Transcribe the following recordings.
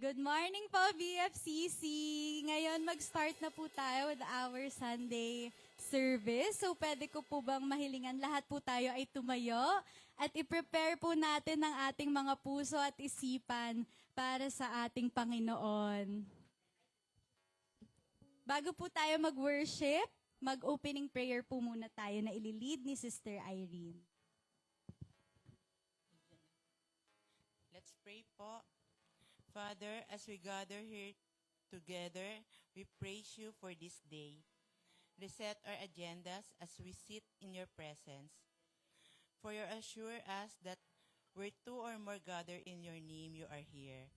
Good morning po, BFCC! Ngayon, mag-start na po tayo with our Sunday service. So, pwede ko po bang mahilingan lahat po tayo ay tumayo at i-prepare po natin ang ating mga puso at isipan para sa ating Panginoon. Bago po tayo mag-worship, mag-opening prayer po muna tayo na ililid ni Sister Irene. Let's pray po. Father, as we gather here together, we praise you for this day. Reset our agendas as we sit in your presence. For you assure us that where two or more gather in your name, you are here.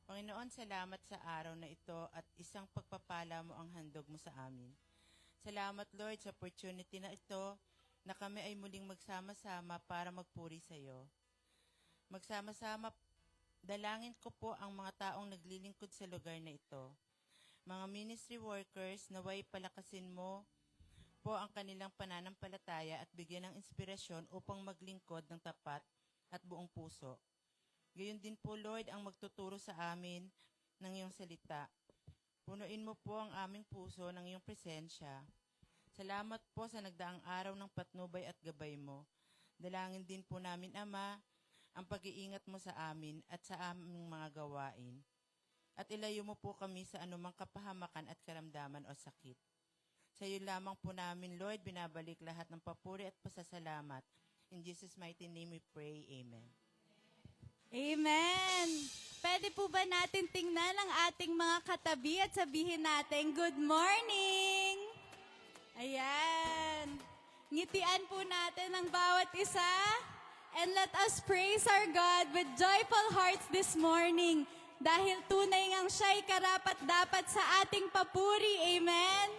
Panginoon, salamat sa araw na ito at isang pagpapala mo ang handog mo sa amin. Salamat, Lord, sa opportunity na ito na kami ay muling magsama-sama para magpuri sa iyo. Magsama-sama, dalangin ko po ang mga taong naglilingkod sa lugar na ito. Mga ministry workers, naway palakasin mo po ang kanilang pananampalataya at bigyan ng inspirasyon upang maglingkod ng tapat at buong puso. Gayon din po, Lord, ang magtuturo sa amin ng iyong salita. Punuin mo po ang aming puso ng iyong presensya. Salamat po sa nagdaang araw ng patnubay at gabay mo. Dalangin din po namin, Ama, ang pag-iingat mo sa amin at sa aming mga gawain. At ilayo mo po kami sa anumang kapahamakan at karamdaman o sakit. Sa iyo lamang po namin, Lord, binabalik lahat ng papuri at pasasalamat. In Jesus' mighty name we pray. Amen. Amen! Pwede po ba natin tingnan ang ating mga katabi at sabihin natin, Good morning! Ayan! Ngitian po natin ang bawat isa. And let us praise our God with joyful hearts this morning dahil tunay ngang siya'y karapat-dapat sa ating papuri. Amen?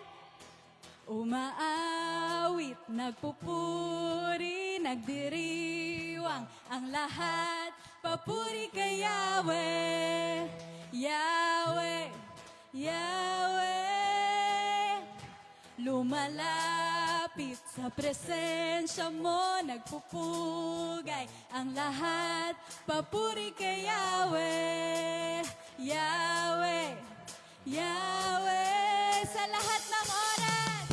Umaawit, nagpupuri, nagdiriwang ang lahat. Papuri kay Yahweh, Yahweh, Yahweh. Lumalapit sa presensya mo, nagpupugay ang lahat. Papuri kay Yahweh, Yahweh, Yahweh. Sa lahat ng oras,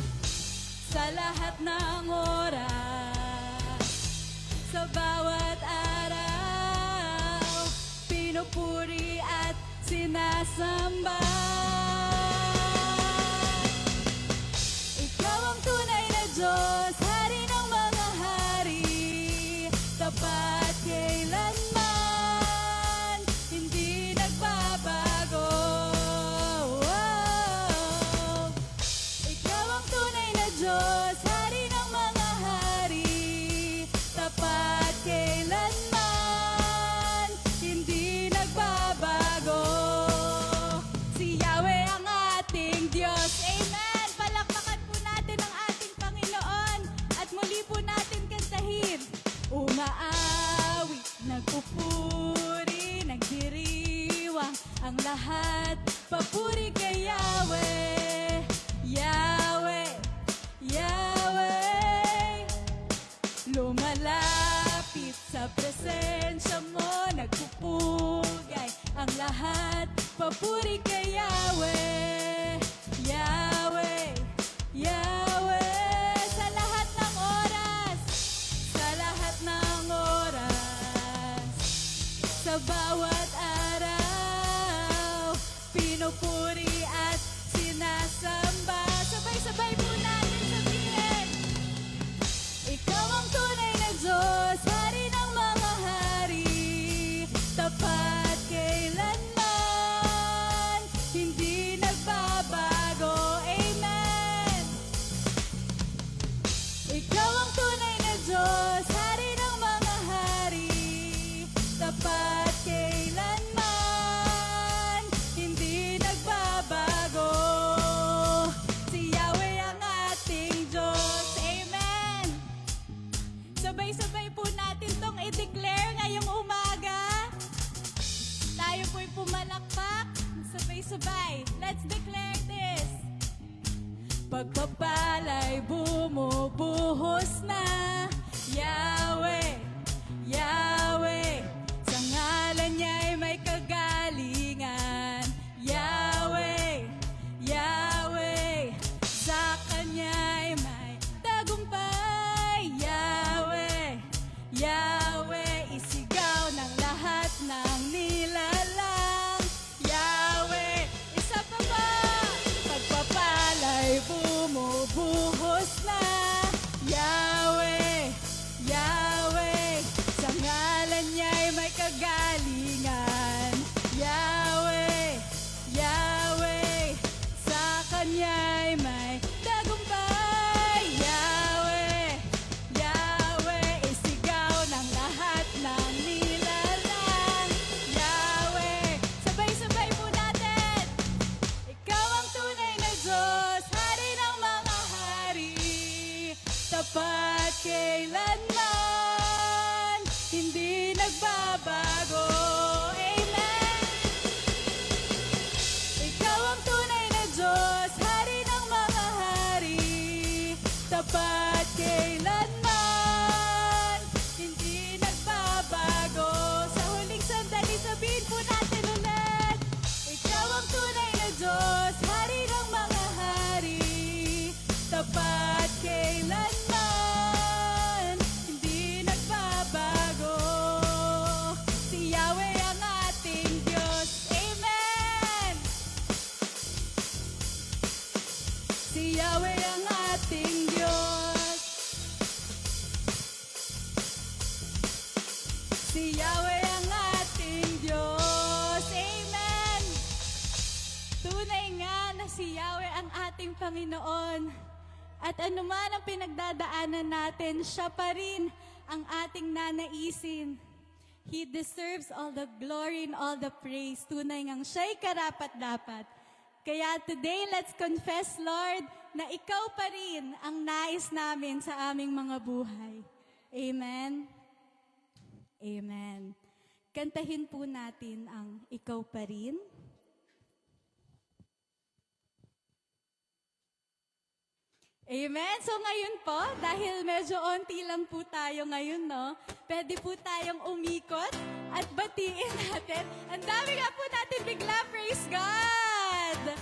sa lahat ng oras, sa bawat araw, pinupuri at sinasamba. Diyos, hari ng mga hari, tapat kailanman, hindi nagbabago. Oh, ikaw ang tunay na Diyos, hari ng mga hari, tapat kailanman, hindi nagbabago. Si Yahweh ang ating Diyos. Amen! Palakpakan po natin ang ating Panginoon at muli po natin kantahin. Umaawit, nagpupuri, nagdiriwang ang lahat. Papuri kay Yahweh, Yahweh, Yahweh. Lumalapit sa presensya mo, nagpupugay ang lahat. Papuri kay Yahweh, Yahweh, Yahweh. Sa lahat ng oras, sa lahat ng oras, sa bawat araw, pinupuri at sinasamba. Sabay-sabay po natin sabihin, ikaw ang tunay na Diyos, hari ng mga hari, tapat kailanman, hindi nagbabago. Amen! Ikaw ang tunay na Diyos, hari ng mga hari, tapat kailanman, hindi nagbabago. Si Yahweh ang ating Diyos. Amen! Sabay-sabay po natin tong i-declare ngayong umaga. Tayo po'y pumalakpak. Sabay-sabay. Let's declare this. Pagpapala'y bumubuhos na. Yahweh, Yahweh, sa ngalan niya'y may kagalingan. tapat kailanman, hindi nagbabago. Amen. Ikaw ang tunay na Diyos, Hari ng mga hari, tapat kailanman, hindi nagbabago. Sa huling sandali, sabihin po natin ulit, ikaw ang tunay na Diyos, Hari ng mga hari, tapat kailanman, hindi nagbabago. Si Yahweh ang ating Diyos. Amen! Si Yahweh ang ating Diyos. Si Yahweh ang ating Diyos. Amen! Tunay nga na si Yahweh ang ating Panginoon. At anuman ang pinagdadaanan natin, siya pa rin ang ating nanaisin. He deserves all the glory and all the praise. Tunay ngang siya'y karapat-dapat. Kaya today, let's confess, Lord, na ikaw pa rin ang nais namin sa aming mga buhay. Amen? Amen. Kantahin po natin ang Ikaw Pa Rin. Amen. So ngayon po, dahil medyo onti lang po tayo ngayon, no? Pwede po tayong umikot at batiin natin. Ang dami nga po natin bigla, praise God!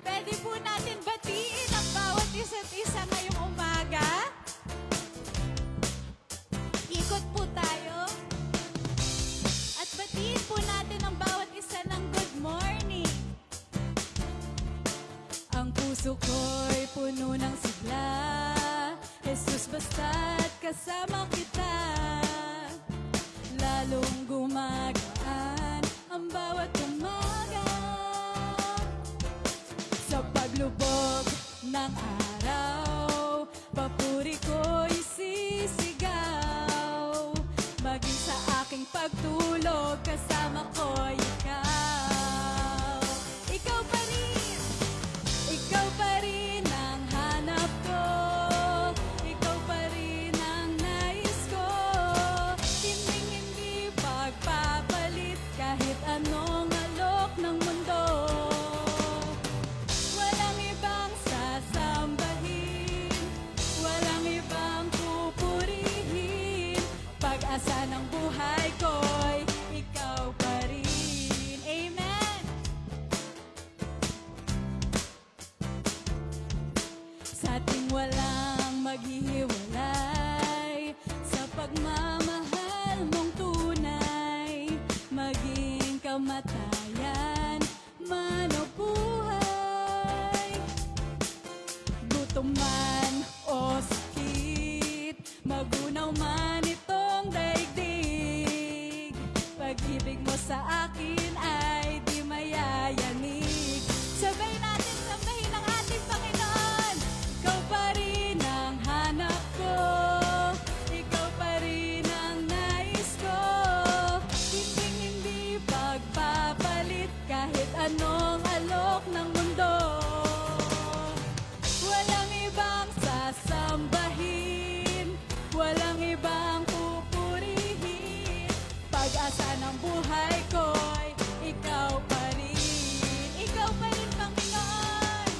Pwede po natin batiin ang bawat isa't isa ngayong umaga. Ikot po tayo. At batiin po natin ang bawat isa ng good morning. Ang puso ko'y puno ng sigla, Jesus, basta't kasama kita. Lalong gumagaan ang bawat umaga. Sa paglubog ng araw, papuri ko'y sisigaw. Maging sa aking pagtulog, kasama ko'y ikaw. Ikaw pa rin, ikaw pa rin ang hanap ko. Ikaw pa rin ang nais ko. Hindi pagpapalit kahit anong alok ng mundo. Walang ibang sasambahin, walang ibang pupurihin. Pag-asa ng buhay ko'y ikaw pa rin. Amen! Sa ating walang maghihiwalay, sa pagmamahal mong tunay, maging kamatayan man o buhay. Gutom man o sakit, magunaw man itong daigdig, pag-ibig mo sa akin ay di mayayanig. Sabay natin sambahin ang ating Panginoon. Ikaw pa rin ang hanap ko, ikaw pa rin ang nais ko. Hindi pagpapalit kahit anong alok ng mundo. Walang ibang sasambahin, walang ibang pupurihin. Pag-asa ng buhay ko'y ikaw pa rin. Ikaw pa rin, Panginoon.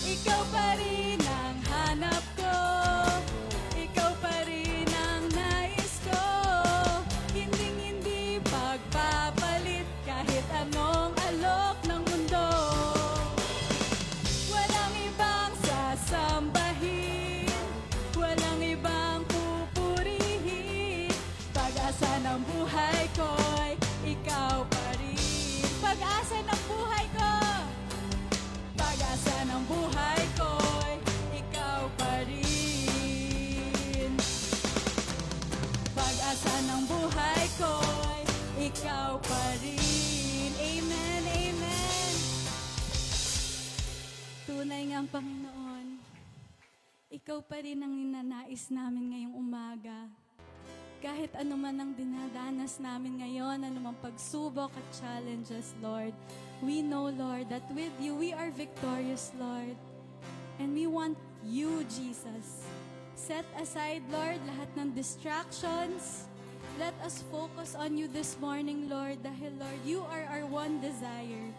Ikaw pa rin ang hanap ko, ikaw pa rin ang nais ko. Hindi pagpapalit kahit anong alok ng mundo. Walang ibang sasambahin, walang ibang pupurihin. Pag-asa ng buhay ko'y ikaw pa rin. Pag-asa ng buhay ko, pag-asa ng buhay ko'y ikaw pa rin. Pag-asa ng buhay ko'y ikaw pa rin. Amen, amen. Tunay nga ang Panginoon, ikaw pa rin ang ninanais namin ngayong umaga. Kahit ano man ang dinadanas namin ngayon, anumang pagsubok at challenges, Lord, we know, Lord, that with you, we are victorious, Lord. And we want you, Jesus, Set aside, Lord, lahat ng distractions. Let us focus on you this morning, Lord, dahil, Lord, you are our one desire.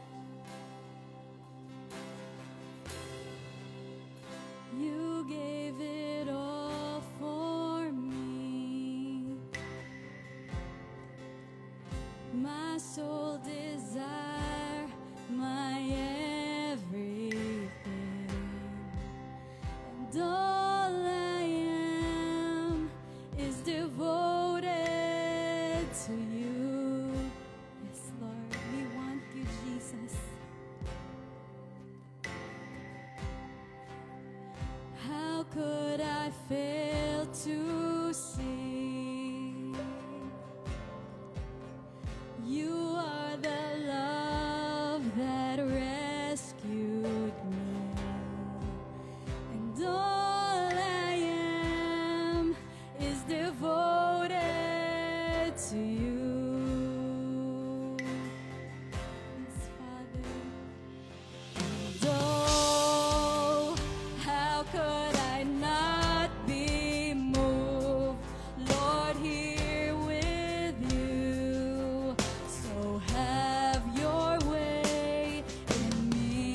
You gave it all for me. My soul desire, my everything. And all I am is devoted to you. Yes, Lord, we want you, Jesus. How could I fail to see? You are the love that rescued me. And all I am is devoted to you. Yes, Father. And oh, how could I not be moved, Lord, here with you? So have your way in me.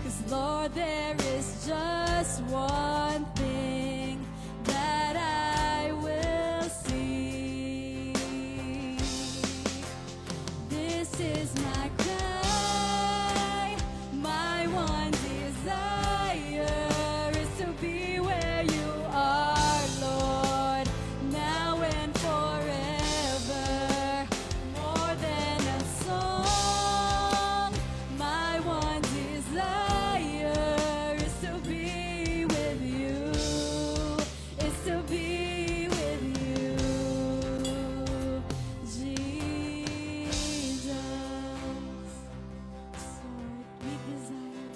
'Cause Lord, there is just one thing that I will see. This is my cry, my one desire is to be where you are, Lord, now and forever. More than a song, my one desire is to be with you, is to be with you, Jesus. So we desire.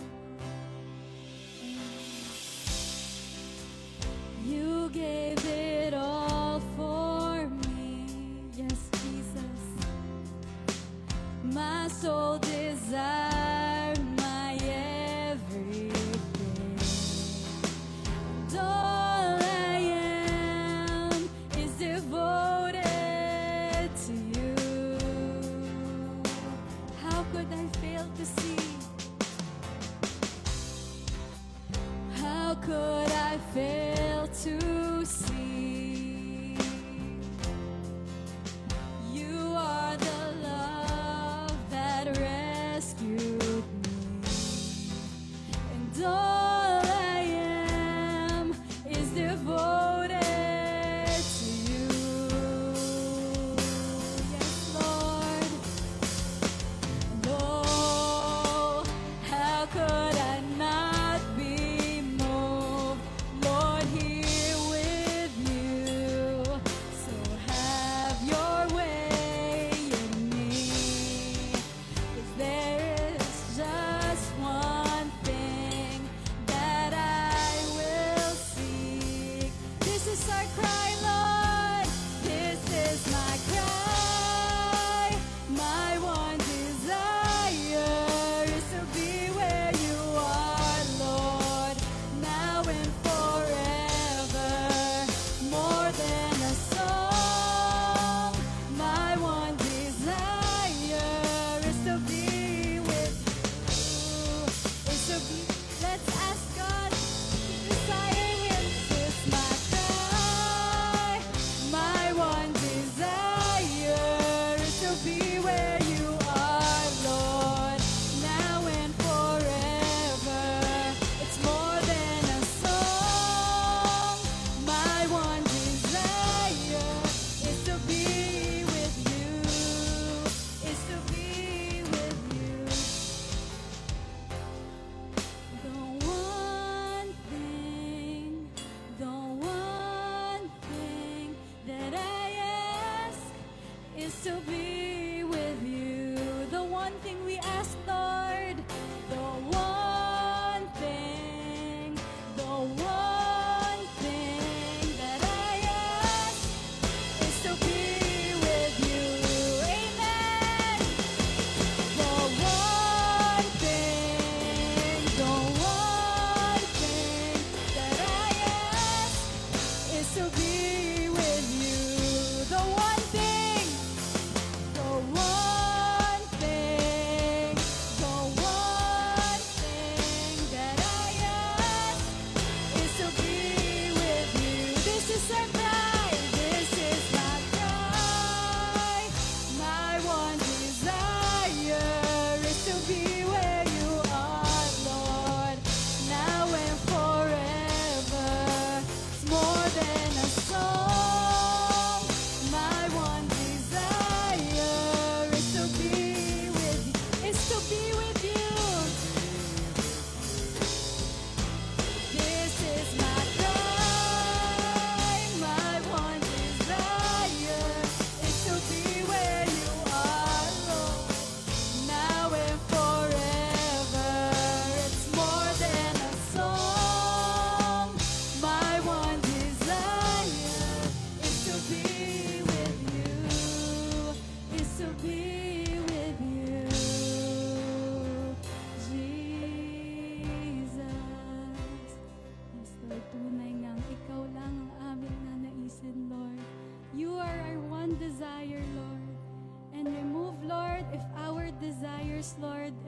You gave it all for me. Yes, Jesus. My soul desire, my everything. And all I am is devoted to you. How could I fail to see? How could I fail to see? You are the love that rescued me. And all I am is devoted to you. Yes, Lord. And oh, how could I not be moved, Lord, here with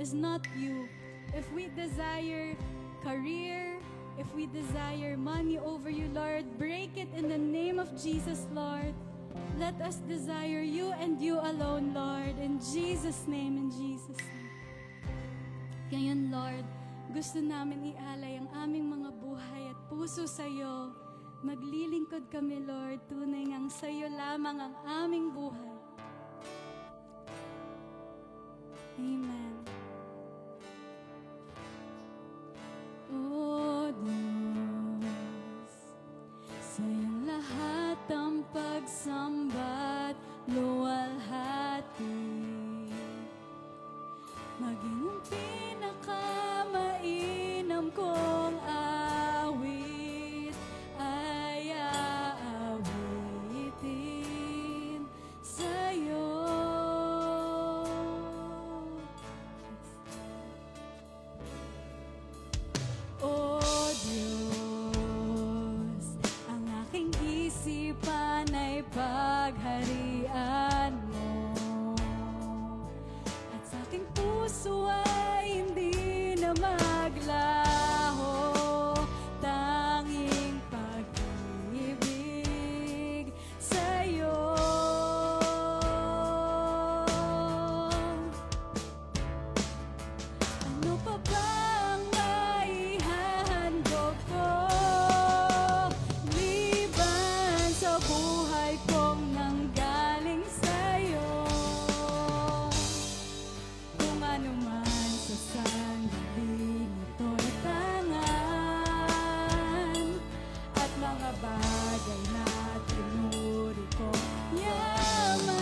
is not you. If we desire career, if we desire money over you, Lord, break it in the name of Jesus, Lord. Let us desire you and you alone, Lord. In Jesus' name, in Jesus' name. Ngayon, Lord, gusto namin ialay ang aming mga buhay at puso sa iyo. Maglilingkod kami, Lord. Tunay ngang sa iyo lamang ang aming buhay. Amen. O Diyos, sa iyong lahat ang pagsamba't luwalhati, maging ang pinakamainam kong awit ay aawitin sa'yo. O Diyos, ang aking isipan ay pagharian mo, at sa aking puso ay hindi na maglaho, tanging pag-ibig sa'yo. Ano pa ba ang maihahandog ko, liban sa buhay kong nanggaling sa'yo? Kung ano man sa sandali nito'y tangan, at mga bagay na tinuri ko yaman,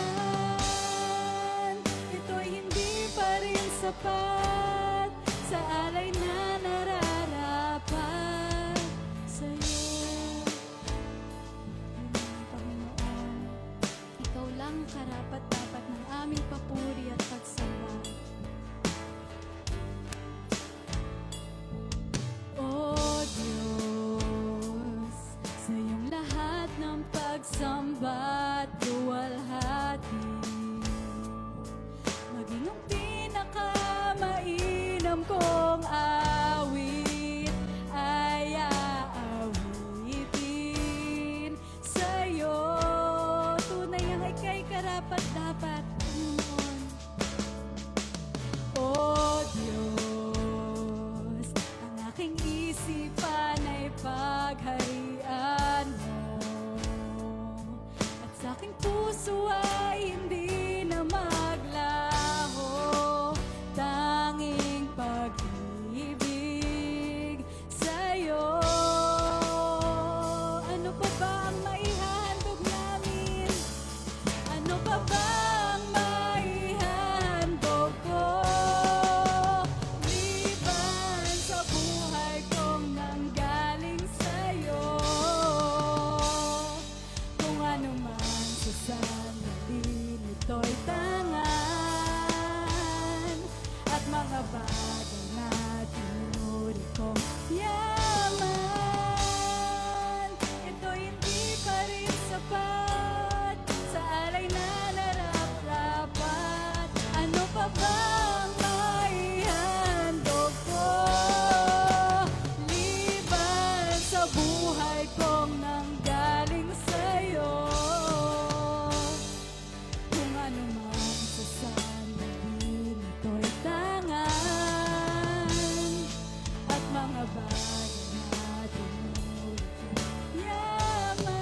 ito'y hindi pa rin sapat sa alay na nararapat sa'yo. Panginoon, ikaw lang karapat-dapat ng aming papuri at pagsamba. O Diyos, sa iyong lahat ng pagsamba't luwalhati, maging ang pinakamainam kong awit ay aawitin sa'yo. Tunay ang ika'y karapat-dapat, Panginoon. O Diyos, ang aking isipan ay pagharian mo, at sa aking puso ay hindi na maglaho, tanging pag-ibig sa'yo. Ano pa ba ang maihahandog namin? Ano pa ba ang maihahandog ko, liban sa buhay kong nanggaling sa'yo? Kung ano man sa sandali nito'y tangan, at mga bagay na tinuri kong yaman, ito'y hindi pa rin sapat sa alay na nararapat. Ano pa bang maihandog ko, liban sa buhay kong nanggaling sa'yo? Kung ano man sa sandali nito'y tangan, at mga bagay na tinuri kong yaman,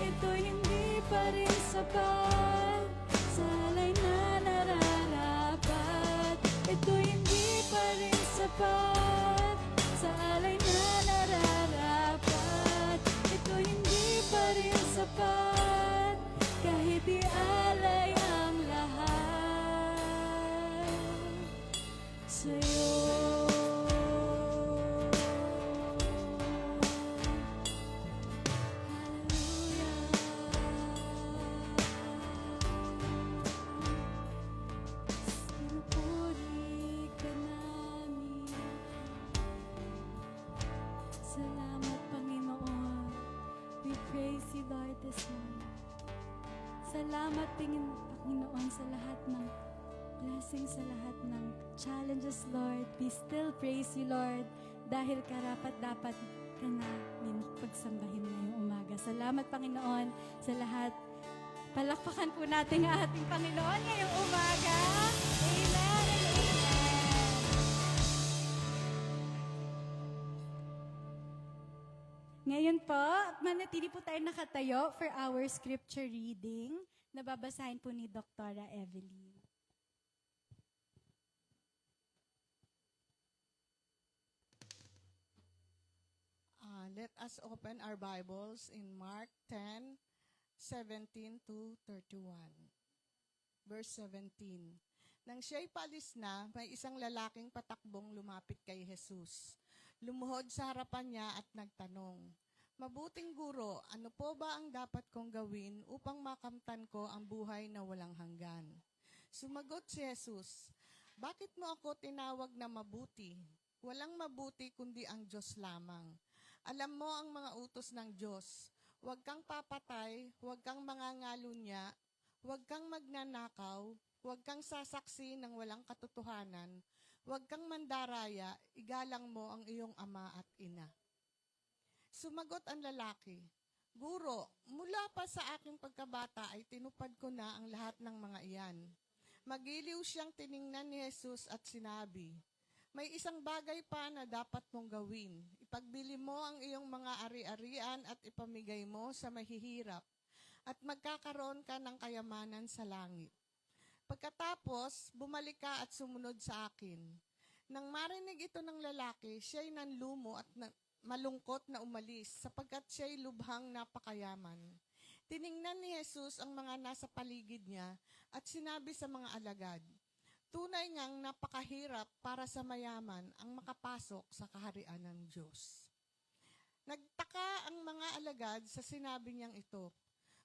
ito'y hindi pa rin sapat sa alay na nararapat. Ito'y hindi pa rin sapat sa alay na nararapat. Ito'y hindi pa rin sapat kahit ialay ang lahat sa'yo. Pinupuri ka namin. Salamat, Panginoon. We praise you, Lord, this morning. Salamat, Panginoon, sa lahat ng blessing sa lahat ng challenges, Lord. We still praise you, Lord, dahil karapat-dapat ka namin pagsambahin ngayong umaga. Salamat, Panginoon, sa lahat. Palakpakan po natin ang ating Panginoon ngayong umaga. Amen and amen. Ngayon po, manatili po tayo nakatayo for our scripture reading na babasahin po ni Dr. Evelyn. Let us open our Bibles in Mark 10:17 to 31. Verse 17. Nang siya'y paalis na, may isang lalaking patakbong lumapit kay Jesus. Lumuhod sa harapan niya at nagtanong, "Mabuting guro, ano po ba ang dapat kong gawin upang makamtan ko ang buhay na walang hanggan?" Sumagot si Jesus, "Bakit mo ako tinawag na mabuti? Walang mabuti kundi ang Diyos lamang. Alam mo ang mga utos ng Diyos. Huwag kang papatay, huwag kang mangangalunya, huwag kang magnanakaw, huwag kang sasaksi ng walang katotohanan, huwag kang mandaraya, igalang mo ang iyong ama at ina." Sumagot ang lalaki, "Guro, mula pa sa aking pagkabata ay tinupad ko na ang lahat ng mga iyan." Magiliw siyang tiningnan ni Jesus at sinabi, "May isang bagay pa na dapat mong gawin. Ipagbili mo ang iyong mga ari-arian at ipamigay mo sa mahihirap, at magkakaroon ka ng kayamanan sa langit. Pagkatapos, bumalik ka at sumunod sa akin." Nang marinig ito ng lalaki, siya'y nanlumo at malungkot na umalis, sapagkat siya'y lubhang napakayaman. Tiningnan ni Jesus ang mga nasa paligid niya at sinabi sa mga alagad, "Tunay ngang napakahirap para sa mayaman ang makapasok sa kaharian ng Diyos." Nagtaka ang mga alagad sa sinabi niyang ito.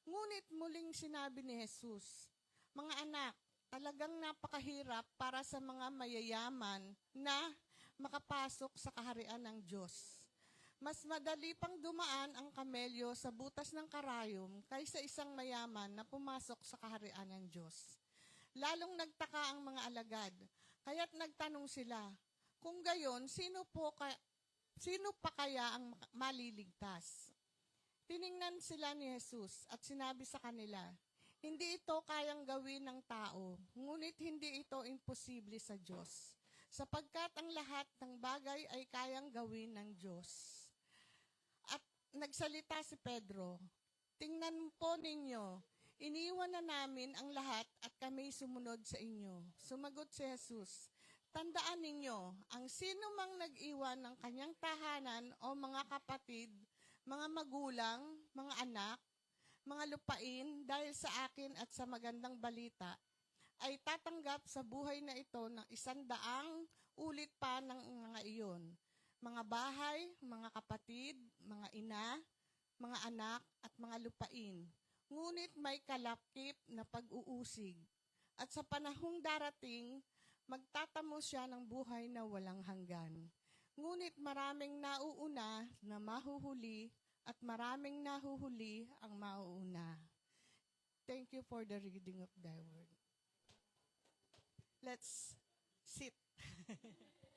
Ngunit muling sinabi ni Jesus, "Mga anak, talagang napakahirap para sa mga mayayaman na makapasok sa kaharian ng Diyos. Mas madali pang dumaan ang kamelyo sa butas ng karayom kaysa isang mayaman na pumasok sa kaharian ng Diyos." Lalong nagtaka ang mga alagad, kaya't nagtanong sila, "Kung gayon, sino pa kaya ang maliligtas?" Tiningnan sila ni Jesus at sinabi sa kanila, "Hindi ito kayang gawin ng tao, ngunit hindi ito imposible sa Diyos, sapagkat ang lahat ng bagay ay kayang gawin ng Diyos." At nagsalita si Pedro, "Tingnan po ninyo, iniwan na namin ang lahat at kami sumunod sa inyo." Sumagot si Jesus, "Tandaan ninyo, ang sino mang nag-iwan ng kanyang tahanan o mga kapatid, mga magulang, mga anak, mga lupain dahil sa akin at sa magandang balita, ay tatanggap sa buhay na ito ng 100 ulit pa ng mga iyon. Mga bahay, mga kapatid, mga ina, mga anak, at mga lupain. Ngunit may kalakip na pag-uusig. At sa panahong darating, magtatamo siya ng buhay na walang hanggan. Ngunit maraming nauuna na mahuhuli at maraming nahuhuli ang mauuna." Thank you for the reading of thy word. Let's sit. Ayusin po.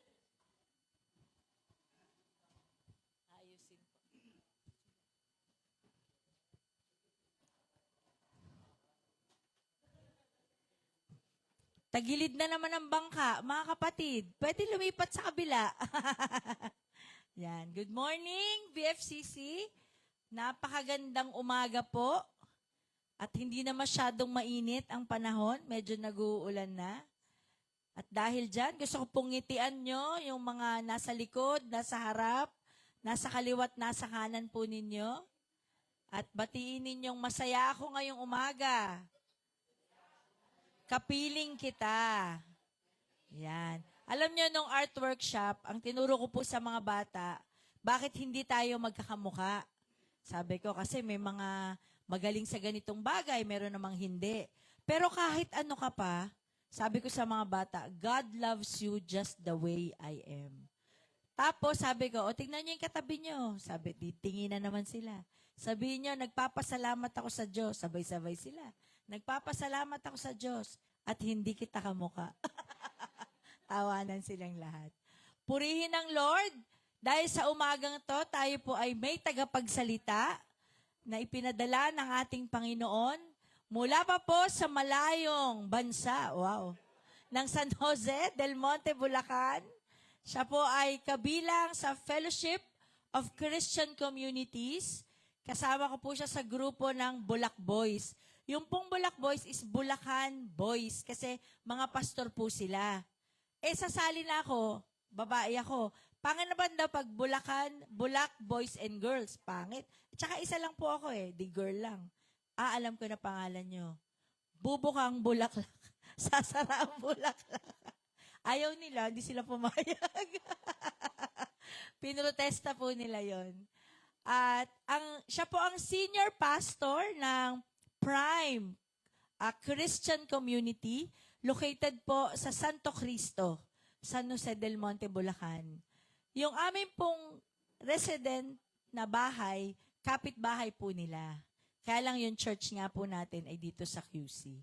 Tagilid na naman ang bangka, mga kapatid. Pwede lumipat sa kabila. Yan. Good morning, BFCC. Napakagandang umaga po. At hindi na masyadong mainit ang panahon. Medyo nag-uulan na. At dahil dyan, gusto ko pong ngitian nyo yung mga nasa likod, nasa harap, nasa kaliwat, nasa kanan po ninyo. At batiin ninyong masaya ako ngayong umaga. Kapiling kita. Yan. Alam nyo, nung art workshop, ang tinuro ko po sa mga bata, bakit hindi tayo magkakamuka? Sabi ko, kasi may mga magaling sa ganitong bagay, meron namang hindi. Pero kahit ano ka pa, sabi ko sa mga bata, God loves you just the way I am. Tapos sabi ko, o tingnan nyo yung katabi nyo. Sabi, titingin na naman sila. Sabihin nyo, nagpapasalamat ako sa Diyos. Sabay-sabay sila. Nagpapasalamat ako sa Diyos. at hindi kita kamuka. Tawanan silang lahat. Purihin ang Lord. Dahil sa umagang to, tayo po ay may tagapagsalita na ipinadala ng ating Panginoon mula pa po sa malayong bansa, ng San Jose del Monte, Bulacan. Siya po ay kabilang sa Fellowship of Christian Communities. Kasama ko po siya sa grupo ng Bulak Boys. Yung pong Bulak Boys is Bulacan Boys kasi mga pastor po sila. Sasali na ako, babae ako. Pangit naman daw pag Bulak Boys and Girls. Pangit. Tsaka isa lang po ako di girl lang. Alam ko na pangalan nyo. Bubukang Bulaklak. Sasara ang Bulaklak. Ayaw nila, hindi sila pumayag. Pinrotesta po nila yon. At siya po ang senior pastor ng Prime Christian Community located po sa Santo Cristo, San Jose del Monte, Bulacan. Yung aming pong resident na bahay, kapitbahay po nila. Kaya lang yung church nga po natin ay dito sa QC.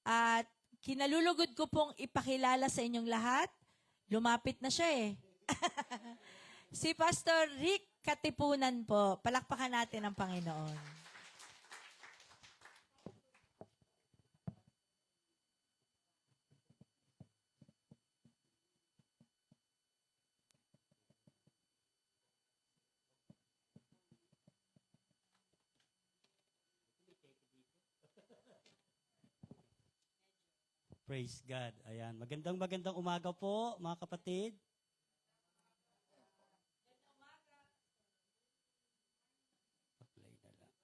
At kinalulugod ko pong ipakilala sa inyong lahat, lumapit na siya si Pastor Rick Katipunan po. Palakpakan natin ang Panginoon. Praise God. Ayan. Magandang umaga po, mga kapatid. Apply na lang.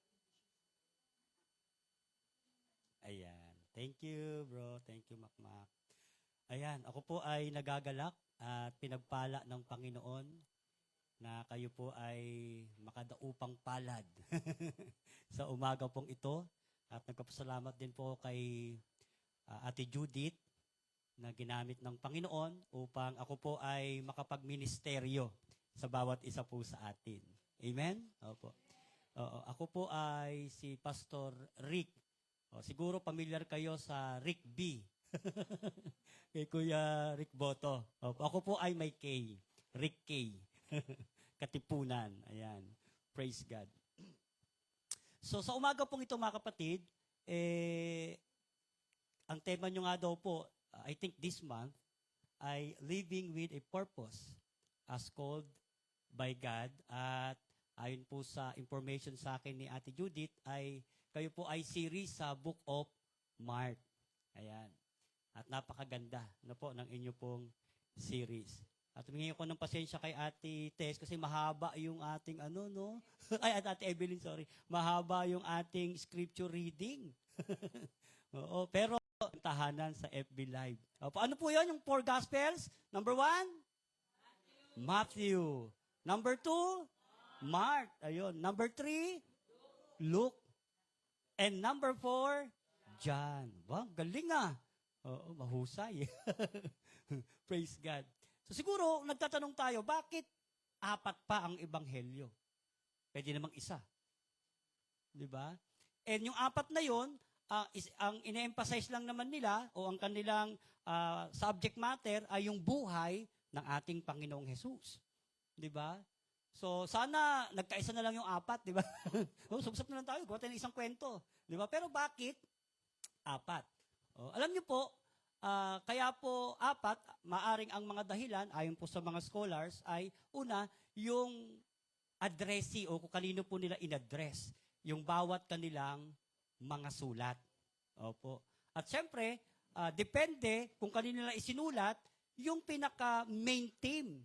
Ayan. Thank you, bro. Thank you, Makmak. Ayan. Ako po ay nagagalak at pinagpala ng Panginoon na kayo po ay makadaupang palad sa umaga pong ito. At nagpapasalamat din po kay Ate Judith na ginamit ng Panginoon upang ako po ay makapagministeryo sa bawat isa po sa atin. Amen? Opo. Ako po ay si Pastor Rick. Siguro familiar kayo sa Rick B. Kay Kuya Rick Boto. Opo. Ako po ay may K. Rick K. Katipunan. Ayan. Praise God. So sa umaga pong ito, mga kapatid, ang tema nyo nga daw po, I think this month, ay Living with a Purpose as called by God. At ayon po sa information sa akin ni Ate Judith, ay kayo po ay series sa Book of Mark. Ayan. At napakaganda na po ng inyo pong series. At humingi ko ng pasensya kay Ate Tess kasi mahaba yung ating ay, Ate Evelyn, sorry. Mahaba yung ating scripture reading. Oo, pero tahanan sa FB Live. Ano po yun? Yung 4 Gospels? Number 1? Matthew. Number 2? Mark. Ayun. Number 3? Luke. And number 4? John. Wow, galing Oo, mahusay. Praise God. So siguro, nagtatanong tayo, bakit 4 pa ang ebanghelyo? Pwede namang isa. Di ba? And yung 4 na yon, ang ine-emphasize lang naman nila o ang kanilang subject matter ay yung buhay ng ating Panginoong Jesus. 'Di ba? So sana nagkaisa na lang yung 4, 'di ba? Subsap na lang tayo, gawa tayo ng isang kwento, 'di ba? Pero bakit 4? Alam niyo po, kaya po 4, maaring ang mga dahilan ayon po sa mga scholars ay una, yung addressee o kung kanino po nila in-address yung bawat kanilang mga sulat. Opo. At syempre, depende kung kanino nila isinulat, yung pinaka-main theme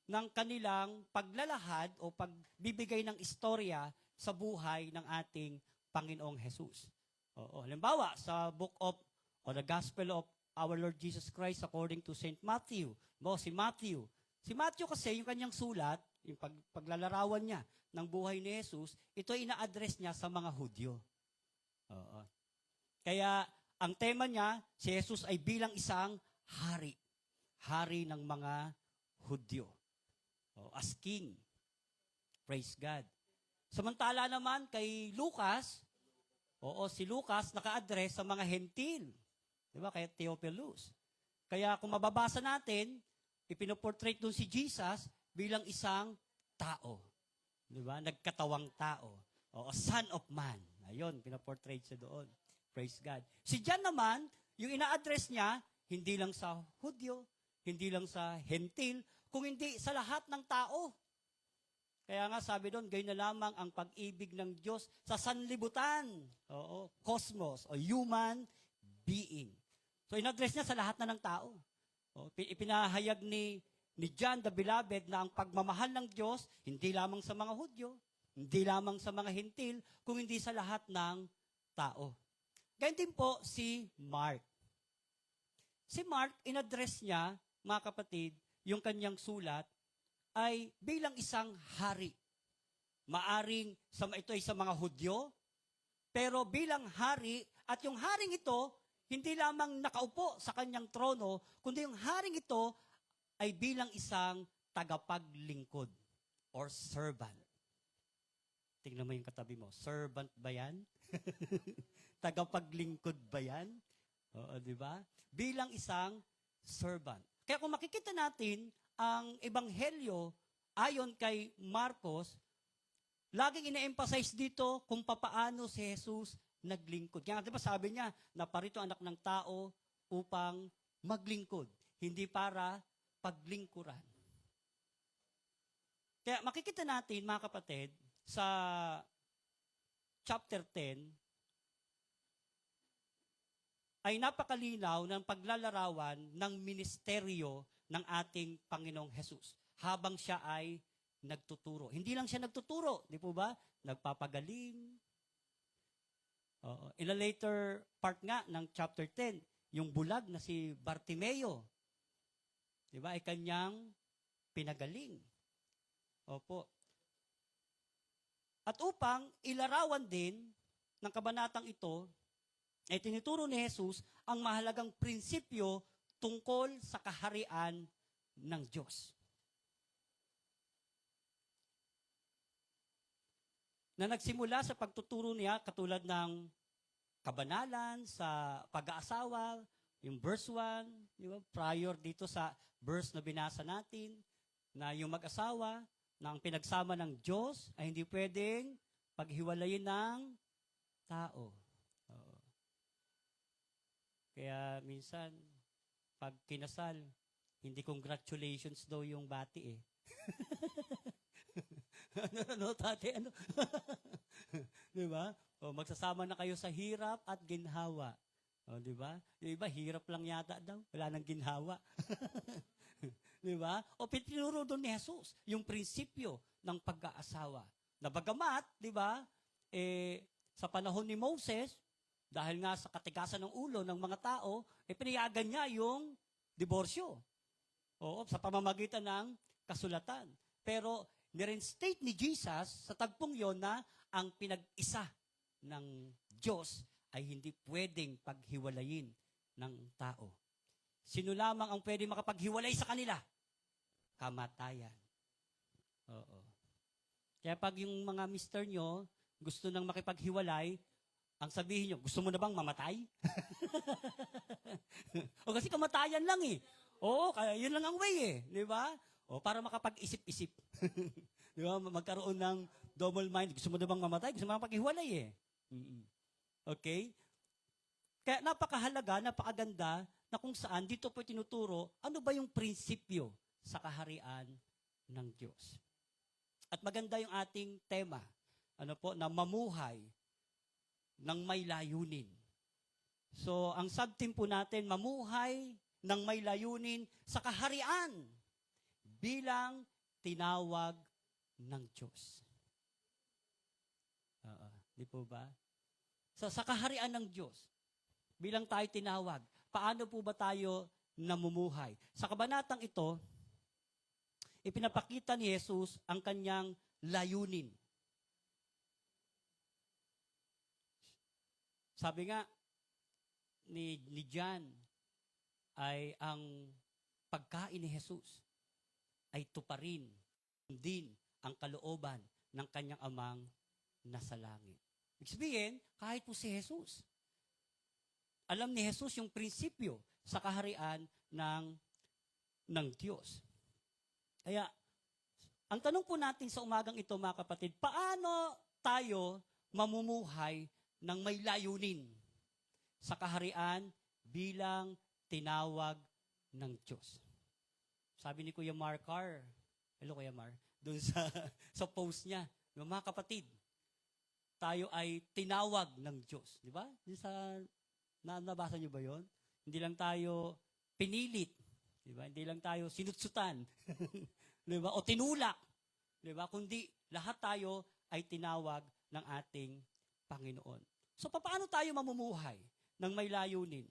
ng kanilang paglalahad o pagbibigay ng istorya sa buhay ng ating Panginoong Jesus. Halimbawa, sa book of, or the Gospel of our Lord Jesus Christ according to St. Matthew. Si Matthew. Si Matthew kasi, yung kanyang sulat, yung paglalarawan niya ng buhay ni Jesus, ito ina-address niya sa mga Hudyo. Kaya ang tema niya, si Jesus ay bilang isang hari. Hari ng mga Hudyo. As king. Praise God. Samantala naman kay Lucas, si Lucas naka-address sa mga hentil. Di ba? Kaya Theophilus. Kaya kung mababasa natin, ipinoportrait doon si Jesus bilang isang tao. Di ba? Nagkatawang tao. O son of man. Ayun, pinoportrait siya doon. Praise God. Si John naman, yung ina-address niya, hindi lang sa Hudyo, hindi lang sa Hentil, kung hindi sa lahat ng tao. Kaya nga sabi doon, gayon na lamang ang pag-ibig ng Diyos sa sanlibutan. Oo, cosmos o human being. So in-address niya sa lahat na ng tao. O, ipinahayag ni John the Beloved na ang pagmamahal ng Diyos, hindi lamang sa mga Hudyo, hindi lamang sa mga Hentil, kung hindi sa lahat ng tao. Ganyan din po si Mark. Si Mark, in-address niya, mga kapatid, yung kanyang sulat, ay bilang isang hari. Maaring ito ay sa mga Hudyo, pero bilang hari, at yung haring ito, hindi lamang nakaupo sa kanyang trono, kundi yung haring ito ay bilang isang tagapaglingkod or servant. Tingnan mo yung katabi mo, servant ba yan? Tagapaglingkod ba yan? Oo, di ba? Bilang isang servant. Kaya kung makikita natin, ang ebanghelyo ayon kay Marcos, laging ina-emphasize dito kung papaano si Jesus naglingkod. Kaya di ba sabi niya, naparito anak ng tao upang maglingkod, hindi para paglingkuran. Kaya makikita natin, mga kapatid, sa chapter 10, ay napakalinaw ng paglalarawan ng ministeryo ng ating Panginoong Jesus habang siya ay nagtuturo. Hindi lang siya nagtuturo, di po ba? Nagpapagaling. In a later part nga ng chapter 10, yung bulag na si Bartimeo, di ba, ay kanyang pinagaling. Opo. At upang ilarawan din ng kabanatang ito, ay tinuturo ni Jesus ang mahalagang prinsipyo tungkol sa kaharian ng Diyos. Na nagsimula sa pagtuturo niya katulad ng kabanalan sa pag-aasawa, yung verse 1, di ba? Prior dito sa verse na binasa natin, na yung mag-asawa na ang pinagsama ng Diyos ay hindi pwedeng paghiwalayin ng tao. Oo. Kaya minsan, pag kinasal, hindi congratulations daw yung bati eh. ano, tate, ano? Di ba? O, magsasama na kayo sa hirap at ginhawa. O, di ba? Yung iba, hirap lang yata daw. Wala nang ginhawa. Di ba? O, tinuro doon ni Jesus yung prinsipyo ng pag-aasawa. Na bagamat, di ba, sa panahon ni Moses, dahil nga sa katigasan ng ulo ng mga tao, pinayagan niya yung diborsyo. Oo, sa pamamagitan ng kasulatan. Pero nireinstate ni Jesus sa tagpong yon na ang pinag-isa ng Diyos ay hindi pwedeng paghiwalayin ng tao. Sino lamang ang pwedeng makapaghiwalay sa kanila? Kamatayan. Oo. Kaya pag yung mga mister nyo gusto nang makipaghiwalay, ang sabihin nyo, gusto mo na bang mamatay? O kasi kamatayan lang eh. Oo, kaya yun lang ang way eh. Di ba? O para makapag-isip-isip. Di ba? Magkaroon ng double mind. Gusto mo na bang mamatay? Gusto mo makapaghiwalay eh. Okay? Kaya napakahalaga, napakaganda na kung saan dito po tinuturo, ano ba yung prinsipyo sa kaharian ng Diyos. At maganda yung ating tema, ano po, na mamuhay ng may layunin. So, ang subteam po natin, mamuhay ng may layunin sa kaharian bilang tinawag ng Diyos. Di po ba? Sa kaharian ng Diyos, bilang tayo tinawag, paano po ba tayo namumuhay? Sa kabanatang ito, ipinapakita ni Jesus ang kanyang layunin. Sabi nga ni John ay ang pagkain ni Jesus ay tuparin din ang kalooban ng kanyang amang nasa langit. Ibig sabihin, kahit po si Jesus alam ni Jesus yung prinsipyo sa kaharian ng Diyos. Kaya, ang tanong po natin sa umagang ito, mga kapatid, paano tayo mamumuhay ng may layunin sa kaharian bilang tinawag ng Diyos? Sabi ni Kuya Marcar, hello Kuya Mar, doon sa post niya, mga kapatid, tayo ay tinawag ng Diyos. Di ba? Nabasa niyo ba yon? Hindi lang tayo pinilit. Di ba? Hindi lang tayo sinutsutan. Di ba? O tinulak. Di ba? Kundi lahat tayo ay tinawag ng ating Panginoon. So, paano tayo mamumuhay ng may layunin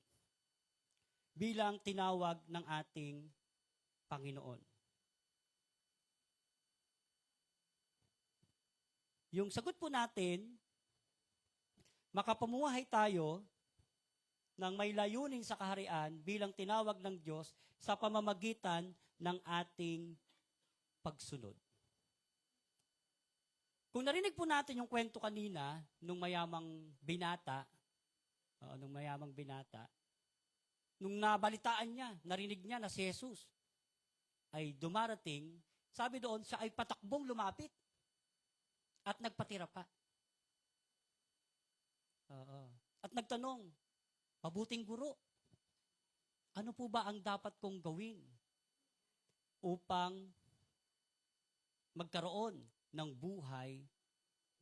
bilang tinawag ng ating Panginoon? Yung sagot po natin, makapamuhay tayo ng may layunin sa kaharian bilang tinawag ng Diyos sa pamamagitan ng ating pagsunod. Kung narinig po natin yung kwento kanina nung mayamang binata, nung nabalitaan niya, narinig niya na si Jesus ay dumarating, sabi doon, siya ay patakbong lumapit at nagpatira pa. At nagtanong, mabuting guro, ano po ba ang dapat kong gawin upang magkaroon ng buhay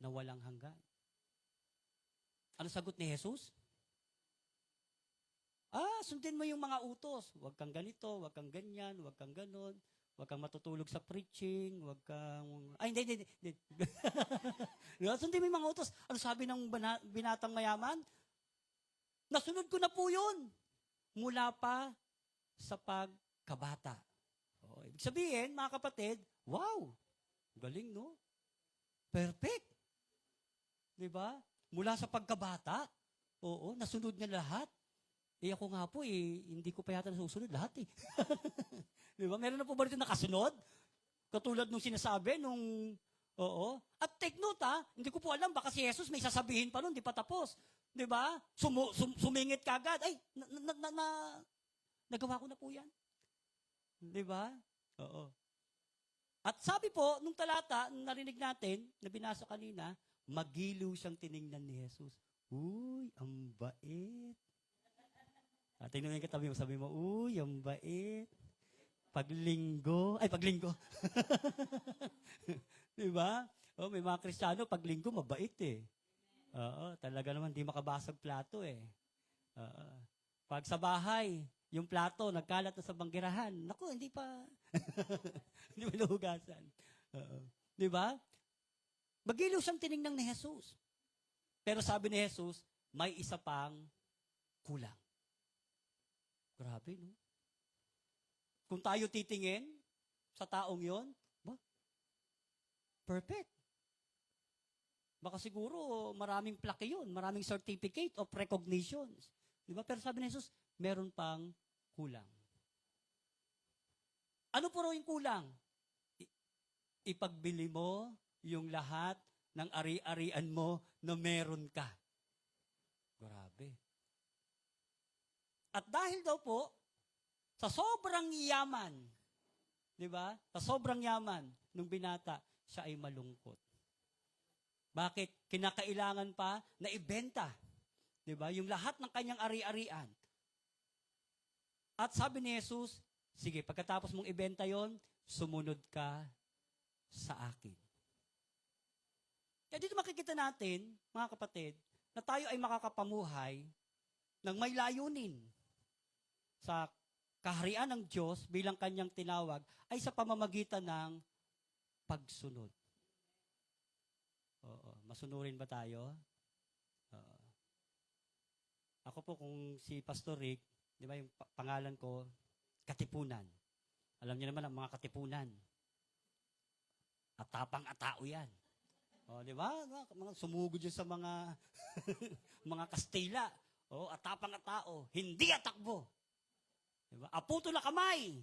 na walang hanggan? Ano sagot ni Jesus? Sundin mo yung mga utos. Huwag kang ganito, huwag kang ganyan, huwag kang ganon, huwag kang matutulog sa preaching, huwag kang... hindi. Sundin mo yung mga utos. Ano sabi ng binatang mayaman? Nasunod ko na po yun. Mula pa sa pagkabata. Ibig sabihin, mga kapatid, wow! Galing, no? Perfect. Diba? Mula sa pagkabata, nasunod niya lahat. Ako nga po, hindi ko pa yata nasusunod lahat eh. Diba? Meron na po ba rito nakasunod? Katulad nung sinasabi, At take note hindi ko po alam, baka si Jesus may sasabihin pa nun, di pa tapos. Diba? Sumingit kagad. Ay, nagawa ko na po yan. Diba? Oo. At sabi po, nung talata, narinig natin, na binasa kanina, magiliw siyang tiningnan ni Jesus. Uy, ang bait. Tingnan mo yung katabi mo, sabi mo, uy, ang bait. Paglinggo. Diba? May mga Kristiyano, paglinggo, mabait eh. Talaga naman, di makabasag plato eh. Pag sa bahay, yung plato, nagkalat na sa banggirahan. Naku, hindi pa nahugasan. Diba? Magiliw siyang tinignan ni Jesus. Pero sabi ni Jesus, may isa pang kulang. Grabe, no? Kung tayo titingin sa taong yon, perfect. Baka siguro maraming plaque yun, maraming certificate of recognitions. Diba? Pero sabi ni Jesus, meron pang kulang. Ano po raw yung kulang? Ipagbili mo yung lahat ng ari-arian mo na meron ka. Grabe. At dahil daw po, sa sobrang yaman, di ba? Sa sobrang yaman nung binata, siya ay malungkot. Bakit? Kinakailangan pa na ibenta, di ba? Yung lahat ng kanyang ari-arian. At sabi ni Jesus, sige, pagkatapos mong ibenta yon, sumunod ka sa akin. Kaya dito makikita natin, mga kapatid, na tayo ay makakapamuhay ng may layunin sa kaharian ng Diyos bilang kanyang tinawag ay sa pamamagitan ng pagsunod. Masunurin ba tayo? Ako po kung si Pastor Rick, di ba yung pangalan ko, Katipunan. Alam niyo naman ang mga katipunan. At tapang atao yan. Di ba? Mga sumugod yun sa mga mga Kastila. Atapang atao, hindi atakbo. Diba? Aputo na kamay,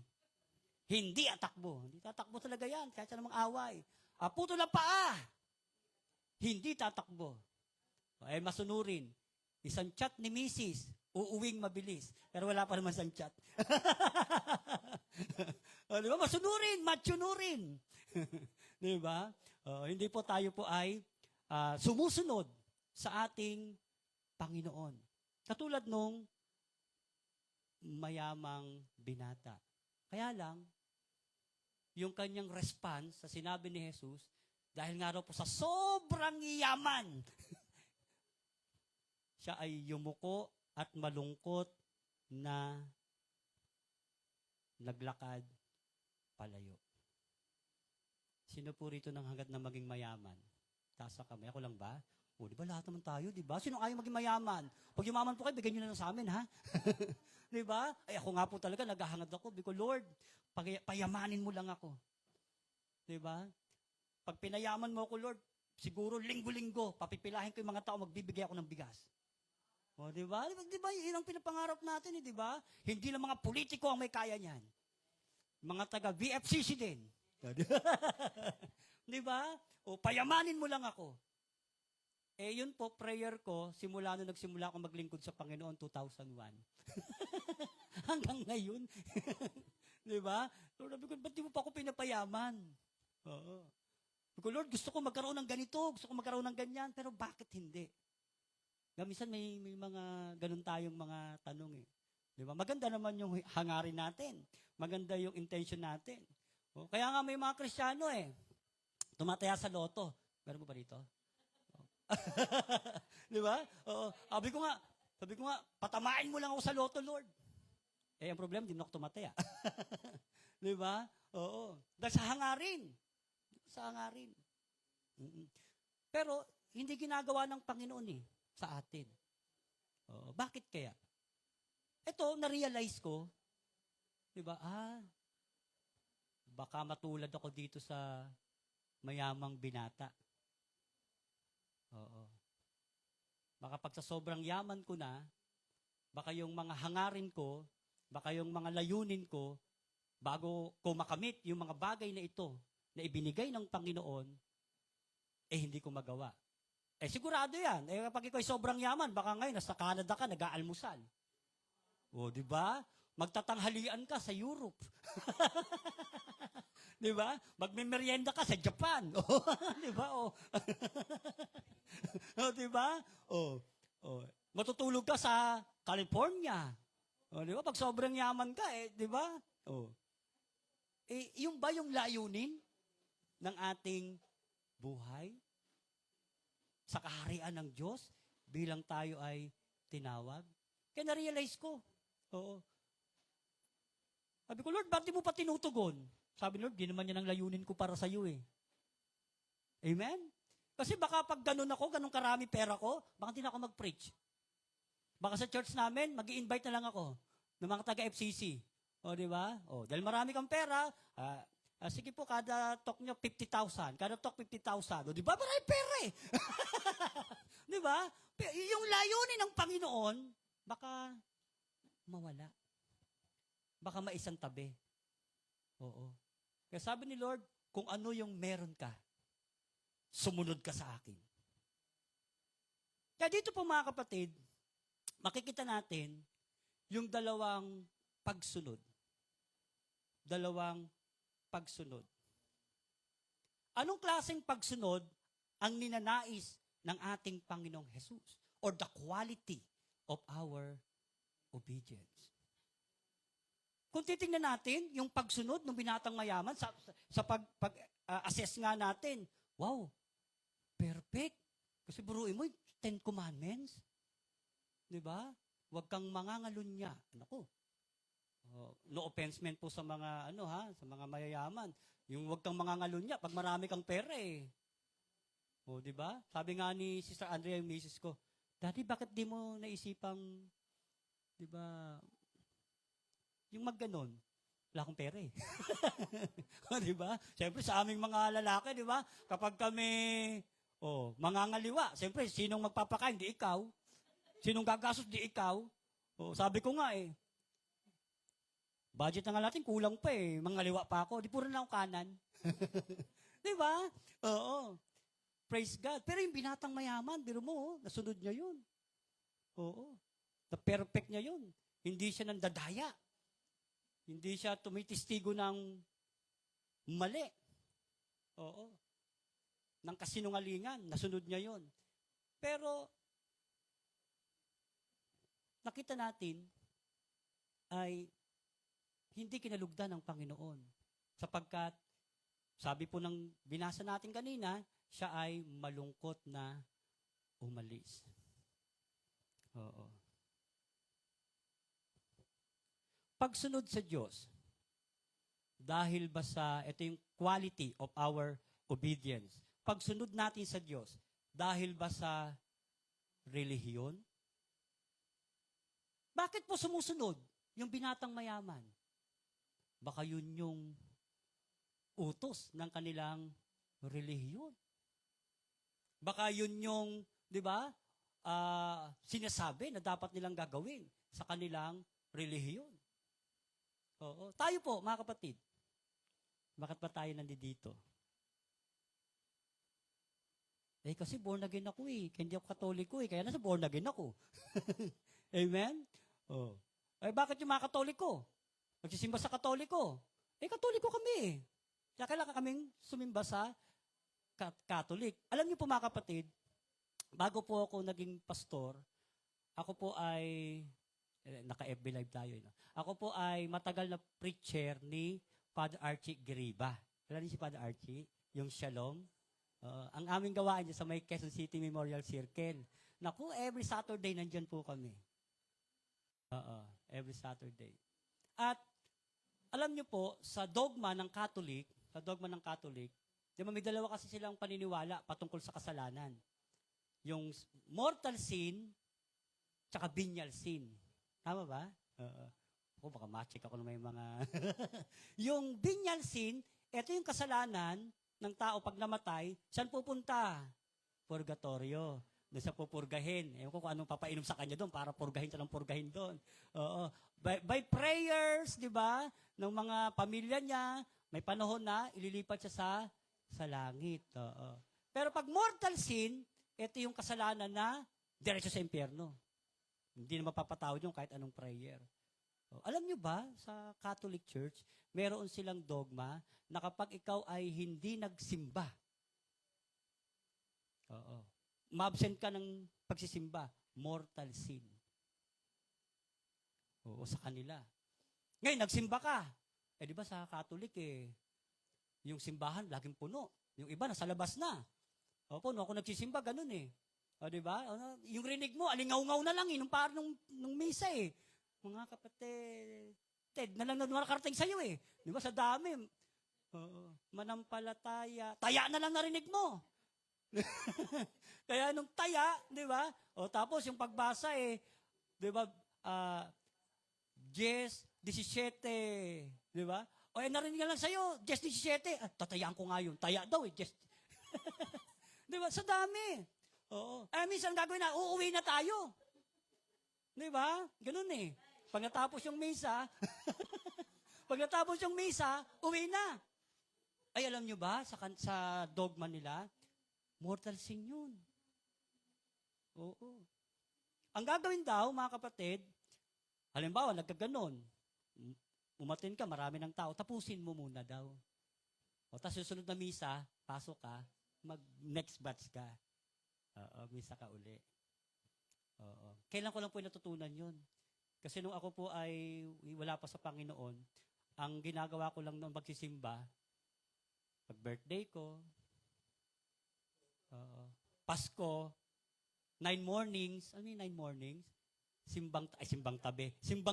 hindi atakbo. Hindi tatakbo talaga yan, kahit sa namang away. Aputo na paa, hindi tatakbo. Masunurin. Isang chat ni Mrs., uuwing mabilis. Pero wala pa naman siyang chat. O, di ba? Masunurin, matsunurin. Di ba? Hindi po tayo po ay sumusunod sa ating Panginoon. Katulad nung mayamang binata. Kaya lang, yung kanyang response sa sinabi ni Jesus, dahil nga raw po sa sobrang yaman, siya ay yumuko at malungkot na naglakad palayo. Sino po rito nang hanggat na maging mayaman? Taas sa kamay. Ako lang ba? O, di ba lahat naman tayo, di ba? Sino ayaw maging mayaman? Pag yumaman po kayo, bigyan nyo na lang sa amin, ha? Di ba? Ay, ako nga po talaga, naghahangad ako. Because, Lord, payamanin mo lang ako. Di ba? Pag pinayaman mo ako, Lord, siguro linggo-linggo, papipilahin ko yung mga tao, magbibigay ako ng bigas. O, di ba? Di ba? Yun ang pinapangarap natin, di ba? Hindi lang mga politiko ang may kaya niyan. Mga taga VFCC din. Di ba? O, payamanin mo lang ako. Eh, yun po, prayer ko, simula nung nagsimula ako maglingkod sa Panginoon, 2001. Hanggang ngayon. Di ba? Lord, sabi ko, ba't di mo pa ako pinapayaman? Oo. Sabi ko, Lord, gusto ko magkaroon ng ganito, gusto ko magkaroon ng ganyan, pero bakit hindi? Minsan may mga ganun tayong mga tanong eh. Di ba? Maganda naman yung hangarin natin. Maganda yung intention natin. O, kaya nga may mga Kristiyano eh, tumataya sa loto. Meron mo ba dito? Di ba? Oo. Sabi ko nga, patamain mo lang ako sa loto, Lord. Eh, ang problema, di mo ako tumataya. Di ba? Oo. Dahil sa hangarin. Sa hangarin. Pero, hindi ginagawa ng Panginoon eh, sa atin. Oo. Bakit kaya? Ito, na-realize ko, di ba, baka matulad ako dito sa mayamang binata. Oo. Baka pag sa sobrang yaman ko na, baka yung mga hangarin ko, baka yung mga layunin ko, bago ko makamit yung mga bagay na ito, na ibinigay ng Panginoon, eh hindi ko magawa. Eh sigurado yan. Eh kapag ikaw ay sobrang yaman, baka ngayon nasa Canada ka, nag-aalmusal. O, di ba? Magtatanghalian ka sa Europe. Di ba? Magme-merienda ka sa Japan. Di ba? Di ba? Matutulog ka sa California. Di ba? Pag sobrang yaman ka, di ba? Yung ba yung layunin ng ating buhay? Sa kaharian ng Diyos, bilang tayo ay tinawag? Kaya na-realize ko. Oo. Sabi ko, Lord, bakit di mo pa tinutugon? Sabi Lord, di naman yan ang layunin ko para sa iyo eh. Amen? Kasi baka pag ganun ako, ganun karami pera ko, baka hindi na ako mag-preach. Baka sa church namin, mag-i-invite na lang ako ng mga taga-FCC. O, di ba? O, dahil marami kang pera, sige po, kada talk nyo, 50,000. Kada talk, 50,000. O, di ba? Marami pera eh. Di ba? Yung layunin ng Panginoon, baka mawala. Baka maisang tabi. Oo. Kaya sabi ni Lord, kung ano yung meron ka, sumunod ka sa akin. Kaya dito po mga kapatid, makikita natin yung dalawang pagsunod. Dalawang pagsunod. Anong klaseng pagsunod ang ninanais ng ating Panginoong Jesus? Or the quality of our obedience. Kung titingnan natin yung pagsunod ng binatang mayaman sa pag-assess nga natin, wow, perfect. Kasi buruin mo, 10 commandments. Di ba? Huwag kang mangangalunya. Naku. No offense man po sa mga sa mga mayayaman. Yung huwag kang mangangalunya pag marami kang pera eh. O, di ba? Sabi nga ni Sister Andrea, yung misis ko, Daddy, bakit di mo naisipang, di ba, yung magganon? Wala akong pera eh. Di ba? Siyempre, sa aming mga lalaki, di ba? Kapag kami, mangangaliwa, siyempre, sinong magpapakain? Di ikaw. Sinong gagastos? Di ikaw. Sabi ko nga eh, budget na nga natin, kulang pa eh. Mangaliwa pa ako. Di puro na ako kanan. Di ba? Oo. Praise God. Pero yung binatang mayaman, biro mo, nasunod niya yun. Oo. Na perfect niya yun. Hindi siya nandadaya. Hindi siya tumitistigo ng mali. Oo. Ng kasinungalingan. Nasunod niya yun. Pero, nakita natin ay hindi kinalugdan ng Panginoon. Sapagkat, sabi po ng binasa natin kanina, siya ay malungkot na umalis. Oo. Pagsunod sa Diyos, dahil ba sa, ito yung quality of our obedience. Pagsunod natin sa Diyos, dahil ba sa relihiyon? Bakit po sumusunod yung binatang mayaman? Baka yun yung utos ng kanilang relihiyon. Baka yun yung, di ba, sinasabi na dapat nilang gagawin sa kanilang relihiyon. Oo. Tayo po, mga kapatid, bakit ba tayo nandito? Kasi born again ako eh. Kaya hindi ako katoliko eh. Kaya nasa born again ako. Amen? Oh. Bakit yung mga katoliko? Magsisimba sa katoliko. Katoliko kami eh. Kaya kailangan kaming sumimba sa Catholic. Alam niyo po mga kapatid, bago po ako naging pastor, ako po ay, naka-FB live tayo. No? Ako po ay matagal na preacher ni Father Archie Giriba. Alam niyo si Father Archie? Yung Shalom. Ang aming gawain niya sa may Quezon City Memorial Circle. Naku, every Saturday nandyan po kami. Every Saturday. At alam niyo po, sa dogma ng Catholic, di ba may dalawa kasi silang paniniwala patungkol sa kasalanan. Yung mortal sin, tsaka venial sin. Tama ba? Ako baka ma-check ako ng may mga... Yung venial sin, ito yung kasalanan ng tao pag namatay, saan pupunta? Purgatorio. Doon sa pupurgahin. Ewan ko kung anong papainom sa kanya doon para purgahin siya ng purgahin doon. Oo. By prayers, di ba, ng mga pamilya niya, may panahon na ililipat siya sa langit. Oo. Pero pag mortal sin, ito yung kasalanan na diretso sa impyerno. Hindi na mapapatawad yung kahit anong prayer. Alam niyo ba, sa Catholic Church, meron silang dogma na kapag ikaw ay hindi nagsimba, ma-absent ka ng pagsisimba, mortal sin. Oo, sa kanila. Ngayon, nagsimba ka. Di ba sa Catholic yung simbahan laging puno. Yung iba nasa labas na. Puno ako nagsisimba, ganun eh. Di ba? Yung rinig mo, alingaw-ngaw na lang nung parang nung misa eh. Mga kapatid, Ted, na lang nakarating sa'yo eh. Di ba? Sa dami. Manampalataya. Taya na lang narinig mo. Kaya nung taya, di ba? Tapos yung pagbasa di ba? 10:17. Di ba? Narinig na lang sa'yo, 10:17. Tatayaan ko nga yun. Taya daw eh. Di ba? Sa dami. Oo. Minsan gagawin na, uuwi na tayo. Di ba? Ganun eh. Pag natapos yung misa, uwi na. Ay, alam nyo ba, sa dogma nila, mortal sin yun. Oo. Ang gagawin daw, mga kapatid, halimbawa, nagkaganon, umatin ka, marami ng tao, tapusin mo muna daw. Tapos susunod na misa, pasok ka, mag-next batch ka. Misa ka uli. Kailan ko lang po natutunan yun? Kasi nung ako po ay wala pa sa Panginoon, ang ginagawa ko lang nung magsisimba, pag birthday ko, Pasko, 9 mornings, ano yung 9 mornings? Simbang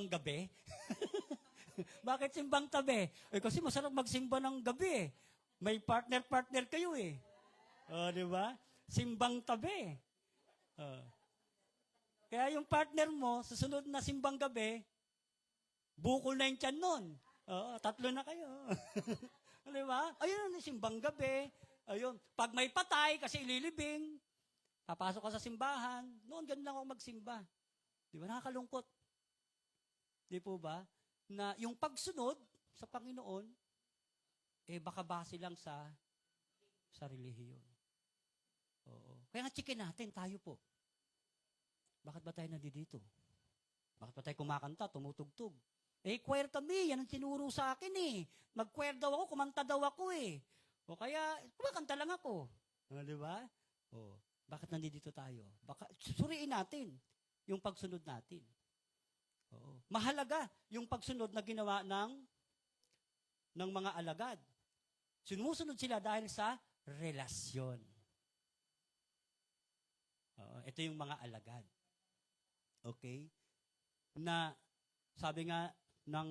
gabi. Bakit simbang tabi? Kasi masarap magsimba ng gabi eh. May partner kayo eh. Di ba? Simbang tabi. Kaya yung partner mo, susunod na simbang gabi, bukol na yung tiyan nun. 3 na kayo. Di ba? Ayun, simbang gabi. Ayun. Pag may patay, kasi ililibing, papasok ka sa simbahan, noon ganun lang ako magsimba. Di ba? Nakakalungkot. Di po ba? Na yung pagsunod sa Panginoon, baka base lang sa relihiyon. Oo. Kaya nga chicken natin, tayo po. Bakit ba tayo nandito? Bakit pa tayo kumakanta, tumutugtog? Choir kami, yan ang tinuro sa akin eh. Mag-choir daw ako, kumanta daw ako eh. O kaya, kumakanta lang ako. Di ba? O, bakit nandito tayo? Baka, suriin natin yung pagsunod natin. Oo. Mahalaga yung pagsunod na ginawa ng mga alagad. Sumusunod sila dahil sa relasyon. Oo, ito yung mga alagad. Okay? Na sabi nga ng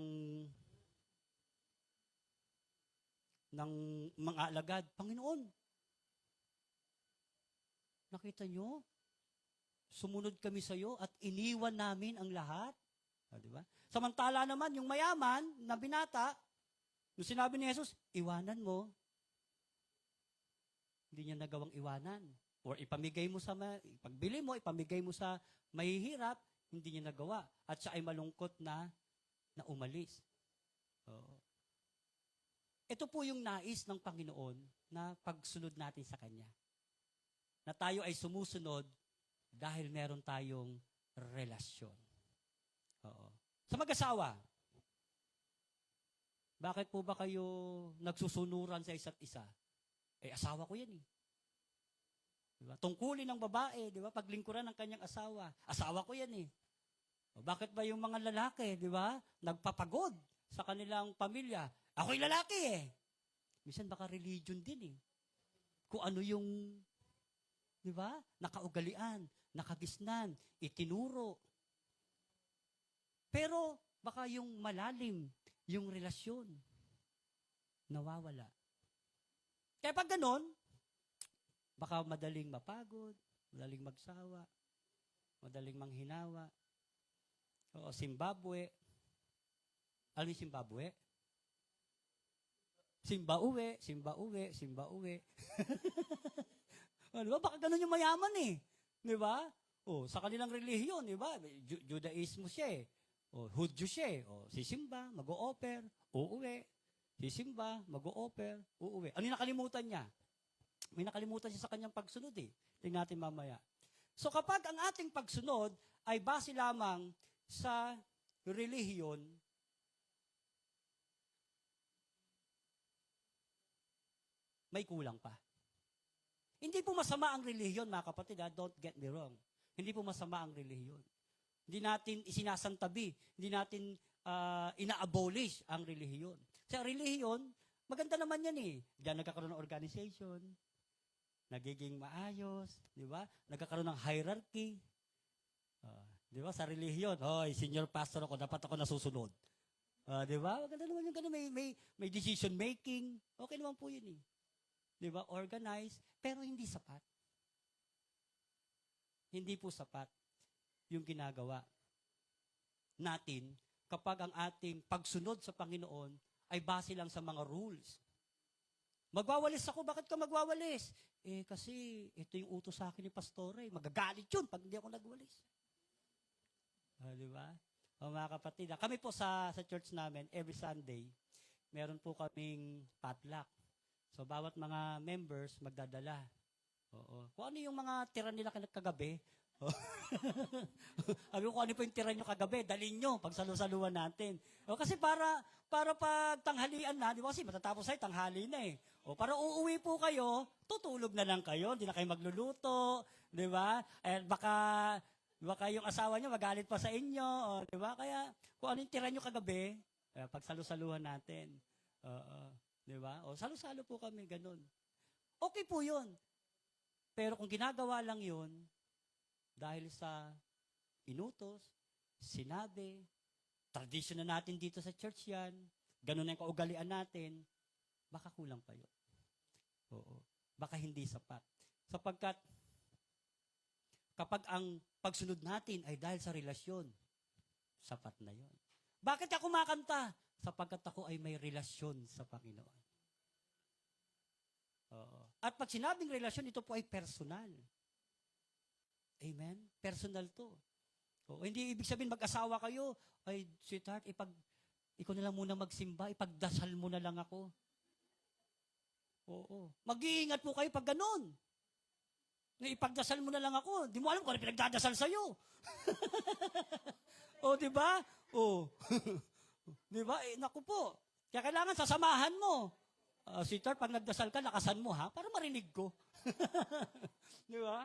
mga alagad, Panginoon, nakita nyo? Sumunod kami sa iyo at iniwan namin ang lahat. Di ba? Samantala naman, yung mayaman na binata, nung sinabi ni Jesus, iwanan mo, hindi niya nagawang iwanan. Or ipamigay mo ipagbili mo, ipamigay mo sa mahihirap, hindi niya nagawa. At siya ay malungkot na umalis. Oo. Ito po yung nais ng Panginoon na pagsunod natin sa Kanya. Na tayo ay sumusunod dahil meron tayong relasyon. Oo. Sa mag-asawa, bakit po ba kayo nagsusunuran sa isa't isa? Asawa ko yan eh. Diba? Tungkulin ng babae, di ba? Paglingkuran ng kanyang asawa. Asawa ko yan eh. O, bakit ba yung mga lalaki, di ba? Nagpapagod sa kanilang pamilya. Ako'y lalaki eh. Minsan baka religion din eh. Kung ano yung, di ba? Nakaugalian, nakagisnan, itinuro. Pero baka yung malalim, yung relasyon, nawawala. Kaya pag ganon, baka madaling mapagod, madaling magsawa, madaling manghinawa. Oo, Zimbabwe. Alam niyo Zimbabwe? Simba-uwi, simba-uwi, simba-uwi. Di ba? Baka ganun yung mayaman eh. Di ba? O, sa kanilang relihiyon, di ba? Judaismo siya eh. O, Hudyo siya eh. O, sisimba, mag-o-offer, uuwi. Sisimba, mag-o-offer, uuwi. Ano yung nakalimutan niya? May nakalimutan siya sa kanyang pagsunod eh. Tingnan natin mamaya. So kapag ang ating pagsunod ay base lamang sa relihiyon, may kulang pa. Hindi po masama ang relihiyon, mga kapatid, don't get me wrong. Hindi po masama ang relihiyon. Hindi natin isinasantabi, hindi natin ina-abolish ang relihiyon. Sa relihiyon, maganda naman yan eh. Diyan nagkakaroon ng organization, nagiging maayos, di ba? Nagkakaroon ng hierarchy. Di ba? Sa relihiyon, hoy, senior pastor ako, dapat ako nasusunod. Di ba? Maganda naman yung gano'n, may decision making. Okay naman po yun eh. Di ba? Organized, pero hindi sapat. Hindi po sapat yung ginagawa natin kapag ang ating pagsunod sa Panginoon ay base lang sa mga rules. Magwawalis ako, bakit ka magwawalis? Kasi ito yung utos sa akin ni Pastore. Magagalit yun pag hindi ako nagwalis. Di ba? Mga kapatid, kami po sa church namin, every Sunday, meron po kaming potluck. So, bawat mga members magdadala. Oo. Kung ano yung mga tira nila kagabi, sabi ko, kung ano po yung tira nyo kagabi, dalhin nyo, pagsalusaluan natin. Kasi para pag tanghalian na, di ba kasi matatapos ay tanghali na eh. Para uuwi po kayo, tutulog na lang kayo, hindi na kayo magluluto, di ba? Baka yung asawa nyo magalit pa sa inyo, di ba? Kaya kung ano yung tira nyo kagabi, pagsalusaluhan natin. Di ba? Salo-salo po kami, ganun. Okay po yun. Pero kung ginagawa lang yun, dahil sa inutos, sinabi, tradisyon na natin dito sa church yan, ganun na yung kaugalian natin, baka kulang pa yun. Oo. Baka hindi sapat. Sapagkat, kapag ang pagsunod natin ay dahil sa relasyon, sapat na yun. Bakit ako kumakanta? Sapagkat ako ay may relasyon sa Panginoon. Oo. At pag sinabing relasyon, ito po ay personal. Amen? Personal to. Oo. Hindi ibig sabihin mag-asawa kayo, ay sweetheart, ikaw na lang muna magsimba, ipagdasal mo na lang ako. Oo. Mag-iingat po kayo pag ganun. Ipagdasal mo na lang ako. Di mo alam kung ano pinagdadasal sa'yo. O, di ba? O. Di ba? Eh, naku po. Kaya kailangan sasamahan mo. Sweetheart, pag nagdasal ka, lakasan mo ha, para marinig ko. Di ba?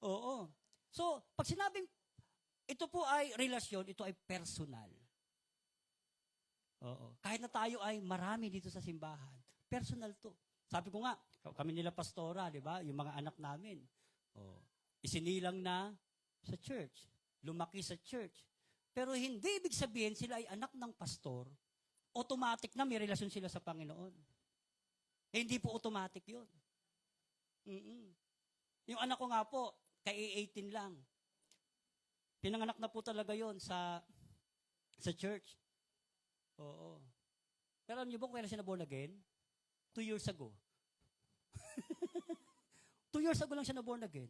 Oo. So, pag sinabing, ito po ay relasyon, ito ay personal. Oo. Kahit na tayo ay marami dito sa simbahan, personal to. Sabi ko nga, kami nila pastora, di ba? Yung mga anak namin. Oh, isinilang na sa church. Lumaki sa church. Pero hindi ibig sabihin sila ay anak ng pastor, automatic na may relasyon sila sa Panginoon. Hindi po automatic yun. Yung anak ko nga po, kay 18 lang. Pinanganak na po talaga yon sa church. Oo. Pero alam niyo ba kung kailan siya na-born again? 2 years ago. 2 years ago lang siya na-born again.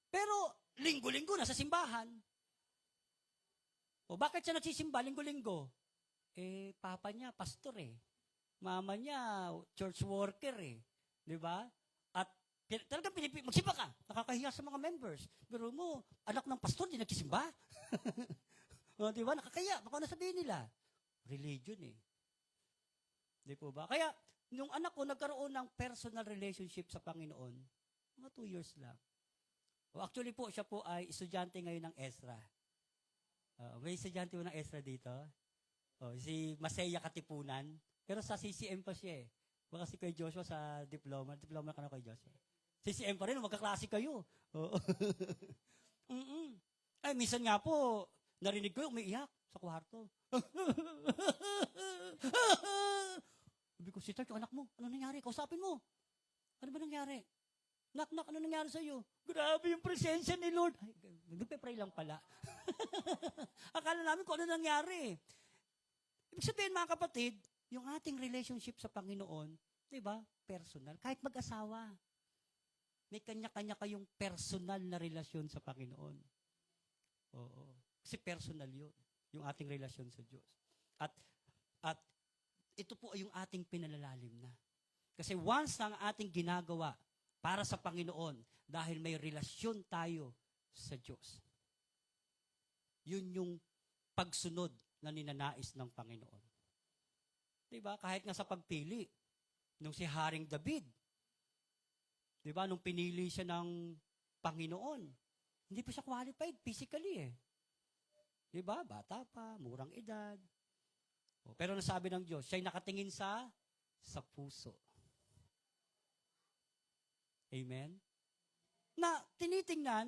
Pero, linggo-linggo na sa simbahan. O bakit siya nagsisimba linggo-linggo? Eh, papa niya, pastor eh. Mama niya, church worker eh. Di ba? At talagang magsimba ka. Nakakahiya sa mga members. Pero mo, anak ng pastor, di nagsisimba. O, di ba? Nakakahiya. Baka nasabihin nila. Religion eh. Di po ba? Kaya, nung anak ko nagkaroon ng personal relationship sa Panginoon, mga 2 years lang. O, actually po, siya po ay estudyante ngayon ng Ezra. May estudyante po ng Ezra dito. Si Masaya Katipunan. Pero sa CCM pa siya eh. Baka si Kuya Joshua sa diploma. Diploma ka na Kuya Joshua. CCM pa rin, magkaklase kayo. Oo. Ay, minsan nga po, narinig ko yung umiiyak sa kwarto. Sabi ko, sister, yung anak mo, ano nangyari? Kausapin mo. Ano ba nangyari? Nak, ano nangyari sa'yo? Grabe yung presensya ni Lord. Ay, nagpe-pray lang pala. Akala namin kung ano nangyari. Ibig sabihin, mga kapatid, yung ating relationship sa Panginoon, di ba, personal. Kahit mag-asawa, may kanya-kanya kayong personal na relasyon sa Panginoon. Oo. Kasi personal yun, yung ating relasyon sa Diyos. At ito po ay yung ating pinalalalim na. Kasi once na ang ating ginagawa para sa Panginoon, dahil may relasyon tayo sa Diyos, yun yung pagsunod na ninanais ng Panginoon. Diba? Kahit nga sa pagpili, nung si Haring David, diba? Nung pinili siya ng Panginoon, hindi pa siya qualified physically eh. Diba? Bata pa, murang edad. Pero nasabi ng Diyos, siya'y nakatingin sa puso. Amen? Na tinitingnan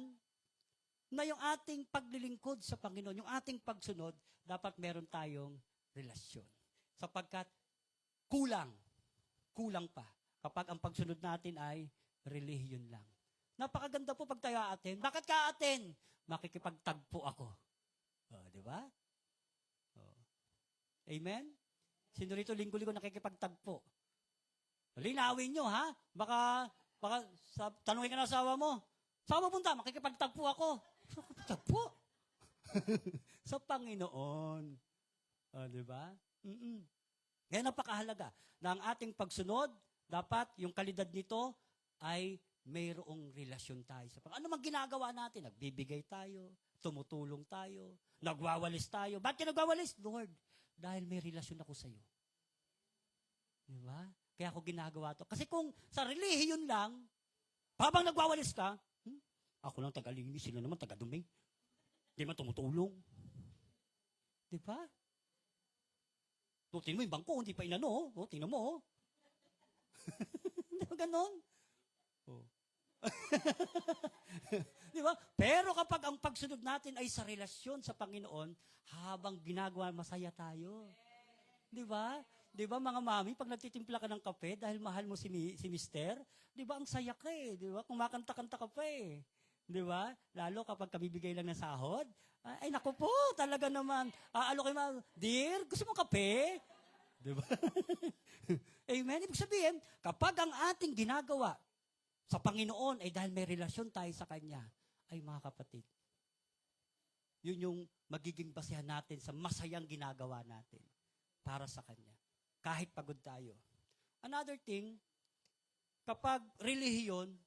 na yung ating paglilingkod sa Panginoon, yung ating pagsunod, dapat meron tayong relasyon. Sapagkat kulang pa kapag ang pagsunod natin ay relihiyon lang. Napakaganda po pag tayo aaten. Bakit ka aaten? Makikipagtagpo ako. Di ba? Amen? Sino rito linggo-linggo nakikipagtagpo? Linawin nyo, ha? Baka tanungin ka na asawa mo. Saan mo punta? Makikipagtagpo ako. Tagpo? Sa Panginoon. Di ba? Kaya napakahalaga na ang ating pagsunod, dapat yung kalidad nito ay mayroong relasyon tayo sa Panginoon. Ano mang ginagawa natin? Nagbibigay tayo, tumutulong tayo, nagwawalis tayo. Bakit ka nagwawalis? Lord, dahil may relasyon ako sa iyo. Di ba? Kaya ako ginagawa to. Kasi kung sa relihiyon lang, habang nagwawalis ka, ako lang taga-linis, sila naman taga-dumi. Hindi man tumutulong. Di ba? Tingnan mo yung bangko, hindi pa inano. Tingnan mo. Di ba ganon? Di ba? Pero kapag ang pagsunod natin ay sa relasyon sa Panginoon, habang ginagawa, masaya tayo. Di ba? Di ba mga mami, pag nagtitimpla ka ng kape dahil mahal mo si mister, di ba ang saya ka eh. Di ba? Kumakanta-kanta ka pa eh. Di ba? Lalo kapag kabibigay lang ng sahod, ay naku po, talaga naman. Alokin mo, dear, gusto mo kape? Di ba? Amen? Ibig sabihin, kapag ang ating ginagawa sa Panginoon ay dahil may relasyon tayo sa Kanya, ay mga kapatid, yun yung magiging basehan natin sa masayang ginagawa natin para sa Kanya. Kahit pagod tayo. Another thing, kapag relihiyon,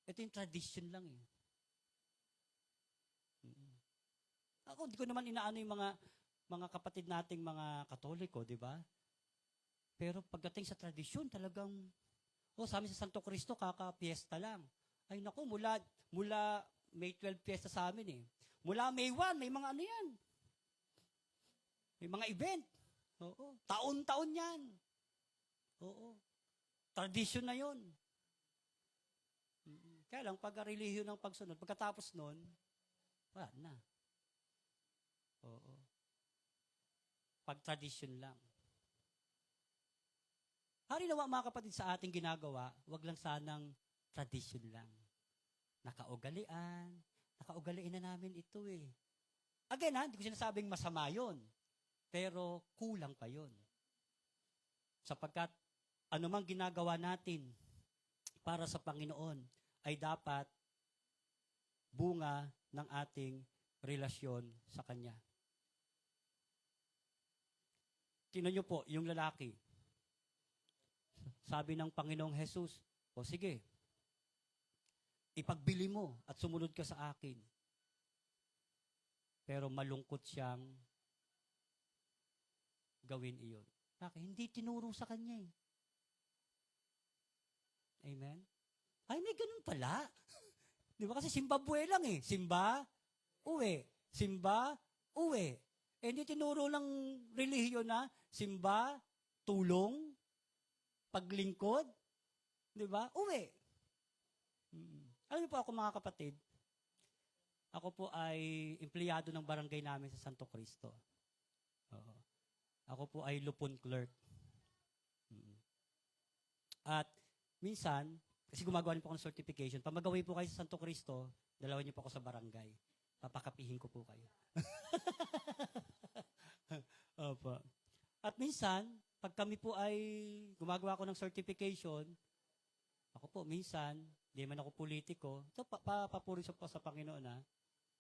ito yung tradition lang eh. Ako, hindi ko naman inaano yung mga kapatid nating mga Katoliko, di ba? Pero pagdating sa tradisyon, talagang, sa amin sa Santo Cristo, kaka-fiesta lang. Ay naku, mula May 12 fiesta sa amin eh. Mula May 1, may mga ano yan. May mga event. Oo. Taon-taon yan. Oo. Tradisyon na yon. Kaya lang, pag relihiyon ng pagsunod, pagkatapos nun, wala na. Oo. Pag tradisyon lang. Hari nawa mga kapatid sa ating ginagawa, wag lang sanang tradisyon lang. Nakaugalian na namin ito eh. Again hindi ko sinasabing masama yon, pero kulang pa yon. Sapagkat anumang ginagawa natin para sa Panginoon ay dapat bunga ng ating relasyon sa Kanya. Tingnan niyo po, yung lalaki. Sabi ng Panginoong Jesus, sige, ipagbili mo at sumunod ka sa akin. Pero malungkot siyang gawin iyon. Hindi tinuro sa kanya eh. Amen? Ay, may ganun pala. Di ba kasi Zimbabwe lang eh. Simba, uwi. Simba, uwi. Hindi tinuro ng relihiyon na simba, tulong, paglingkod, di ba? Uwi. Alam niyo po ako mga kapatid, ako po ay empleyado ng barangay namin sa Santo Cristo. Oo. Ako po ay lupon clerk. At minsan, kasi gumagawa rin po ako ng certification, pag magawa po kayo sa Santo Cristo, dalawan niyo po ako sa barangay. Papakapihin ko po kayo. Opo. At minsan, pag kami po ay gumagawa ko ng certification, ako po minsan, di man ako politiko, ito papuri po sa Panginoon ha.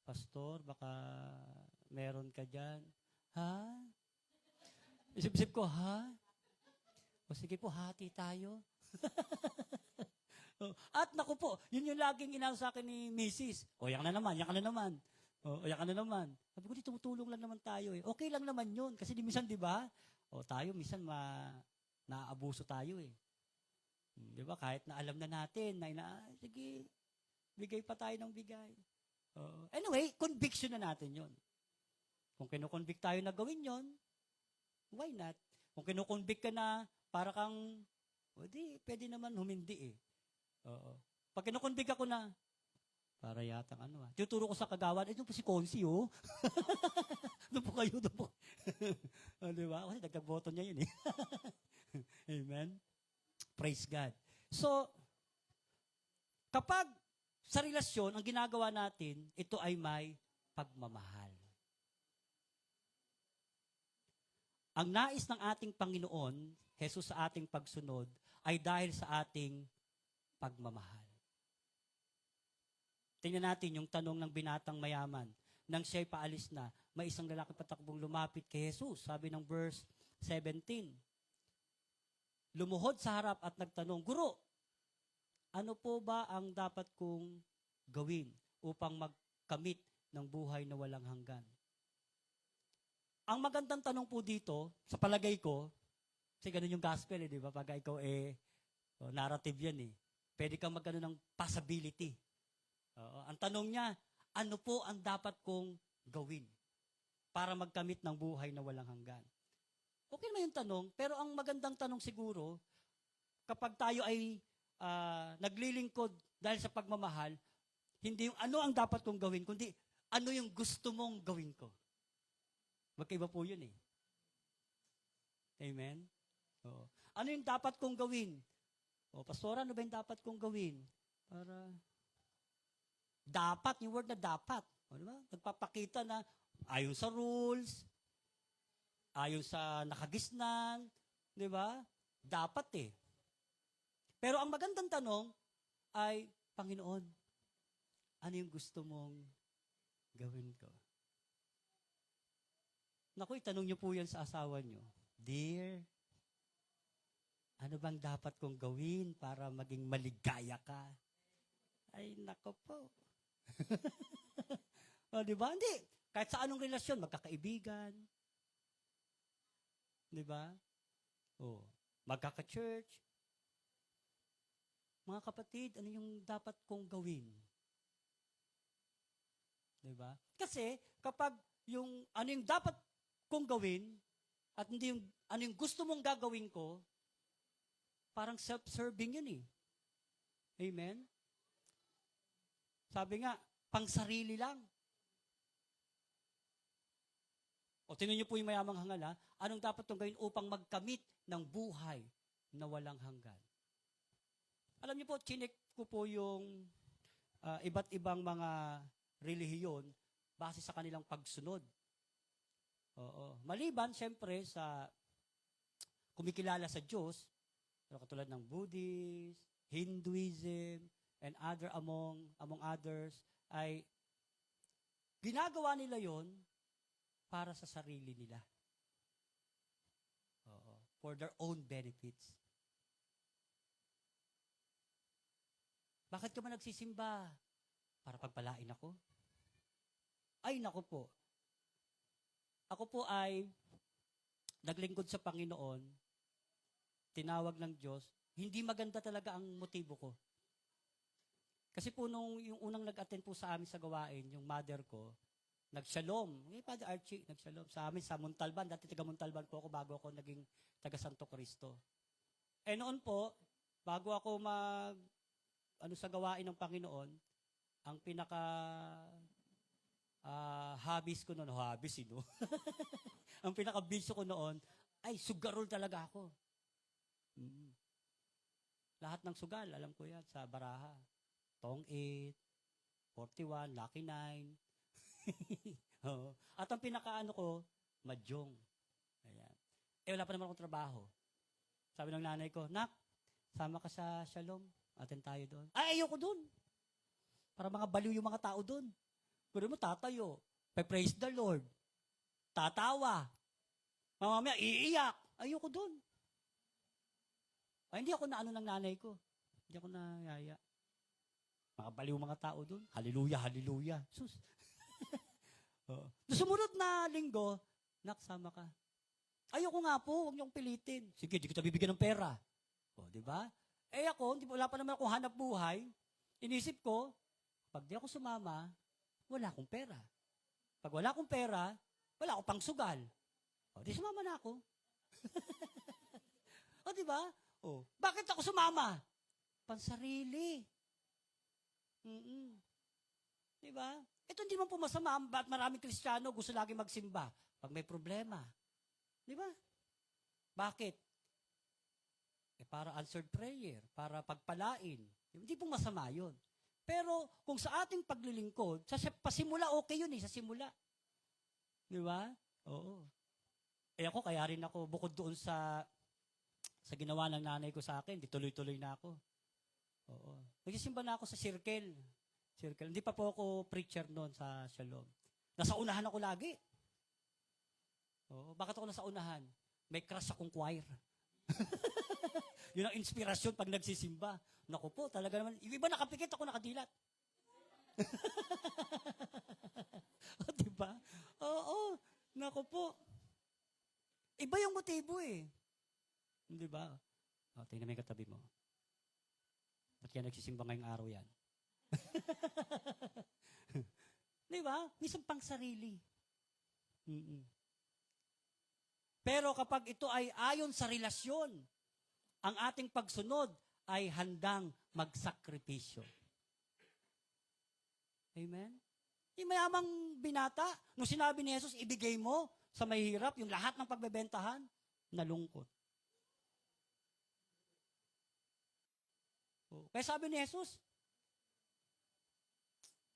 Pastor, baka meron ka dyan. Ha? Isip-isip ko, ha? O sige po, hati tayo. At naku po, yun yung laging inaano sa akin ni Mrs. Yan ka na naman, yan ka na naman. Yan ka na naman. Sabi ko, tumutulong lang naman tayo eh. Okay lang naman yun. Kasi minsan, di ba? Tayo, minsan naaabuso tayo eh. Di ba? Kahit na alam na natin, sige, bigay pa tayo ng bigay. Anyway, conviction na natin yun. Kung kinukonvict tayo na gawin yun, why not? Kung kinukonvict ka na, para kang, pwede naman humindi eh. Pag kinukonvict ako na, para yatang tuturo ko sa kagawan, doon po si Consi, doon po kayo, doon po. Diba? Kasi nagkagboto niya yun eh. Amen? Praise God. So, kapag sa relasyon, ang ginagawa natin, ito ay may pagmamahal. Ang nais ng ating Panginoon, Jesus sa ating pagsunod, ay dahil sa ating pagmamahal. Tingnan natin yung tanong ng binatang mayaman. Nang siya'y paalis na, may isang lalaki patakbong lumapit kay Jesus. Sabi ng verse 17. Lumuhod sa harap at nagtanong, Guro, ano po ba ang dapat kong gawin upang magkamit ng buhay na walang hanggan? Ang magandang tanong po dito, sa palagay ko, kasi ganun yung gospel di ba? Pag ikaw narrative yan Pwede kang magano ng possibility. Ang tanong niya, ano po ang dapat kong gawin para magkamit ng buhay na walang hanggan? Okay naman yung tanong, pero ang magandang tanong siguro, kapag tayo ay naglilingkod dahil sa pagmamahal, hindi yung ano ang dapat kong gawin, kundi ano yung gusto mong gawin ko. Magkaiba po yun Amen? Ano yung dapat kong gawin? Pastor, ano ba yung dapat kong gawin? Dapat, yung word na dapat. Diba? Nagpapakita na ayon sa rules, ayon sa nakagisnan, di ba? Dapat Pero ang magandang tanong ay, Panginoon, ano yung gusto mong gawin ko? Naku, itanong niyo po yan sa asawa niyo. Dear, ano bang dapat kong gawin para maging maligaya ka? Ay, nako po. Di ba? Hindi. Kahit sa anong relasyon, magkakaibigan. Di ba? Oh, magkaka-church. Mga kapatid, ano yung dapat kong gawin? Di ba? Kasi kapag yung ano yung dapat kong gawin at hindi yung ano yung gusto mong gagawin ko, parang self-serving yun eh. Amen? Sabi nga, pang sarili lang. O tinan niyo po yung mayamang hangal ha, anong dapat kong gawin upang magkamit ng buhay na walang hanggan? Alam niyo po, chinek ko po yung iba't ibang mga relihiyon base sa kanilang pagsunod. Oo. Maliban, syempre, sa kumikilala sa Diyos, katulad ng Buddhist, Hinduism, and among others, ay ginagawa nila yon para sa sarili nila. Oo. For their own benefits. Bakit ka ba nagsisimba? Para pagpalain ako? Ay, naku po. Ako po ay naglingkod sa Panginoon, tinawag ng Diyos, hindi maganda talaga ang motibo ko. Kasi po yung unang nag-attend po sa amin sa gawain, yung mother ko, nag-shalom. Padre Archie, nag-shalom sa amin sa Montalban. Dati taga Montalban po ako bago ako naging taga Santo Cristo. Eh noon po, bago ako sa gawain ng Panginoon, ang pinaka hobbies ko noon, ang pinaka-bisyo ko noon, ay sugarol talaga ako. Lahat ng sugal, alam ko yan, sa baraha. Tong 8, 41, Lucky 9. Oo. At ang pinaka-ano ko, Mahjong. Ayan. Eh, wala pa naman akong trabaho. Sabi ng nanay ko, Nak, sama ka sa Shalom. Attend tayo doon. Ay, ayoko doon. Para mga baliw yung mga tao doon. Pero mo, tatayo. Praise the Lord. Tatawa. Mamamaya, iiyak. Ayoko doon. Ay, hindi ako naano ng nanay ko. Hindi ako nayaya. Mga baliw mga tao doon. Hallelujah, hallelujah. Sus. Sumunod na linggo, naksama ka. Ayoko nga po, huwag niyong pilitin. Sige, di kita bibigyan ng pera. O, di ba? Eh ako, wala pa naman akong hanap buhay. Inisip ko, pag di ako sumama, wala akong pera. Pag wala akong pera, wala akong pangsugal. O, di sumama na ako. O, di ba? O, bakit ako sumama? Pansarili. Di ba? Ito hindi man po masama, ba't maraming Kristiyano gusto lagi magsimba pag may problema. Di ba? Bakit? Eh, para answered prayer, para pagpalain. Hindi po masama yun. Pero kung sa ating paglilingkod, sa pasimula, okay yun sa simula. Di ba? Oo. Eh ako, kaya rin ako, bukod doon sa ginawa ng nanay ko sa akin, di tuloy-tuloy na ako. Oo. Nagsisimba na ako sa circle. Hindi pa po ako preacher noon sa Shalom. Nasa unahan ako lagi. Oo. Bakit ako nasa unahan? May crush akong choir. Yun ang inspirasyon pag nagsisimba. Naku po, talaga naman. Yung iba nakapikit, ako nakadilat. O, diba? Oo. Naku po. Iba yung motibo eh. Di ba? O, tingnan mo yung katabi mo. Ba't kaya nagsisimba ngayong araw yan? Di ba? Minsan pang sarili. Pero kapag ito ay ayon sa relasyon, ang ating pagsunod ay handang magsakripisyo. Amen? Yung mayamang binata, nung sinabi ni Jesus, ibigay mo sa mahirap yung lahat ng pagbebentahan, nalungkot. Kaya sabi ni Jesus,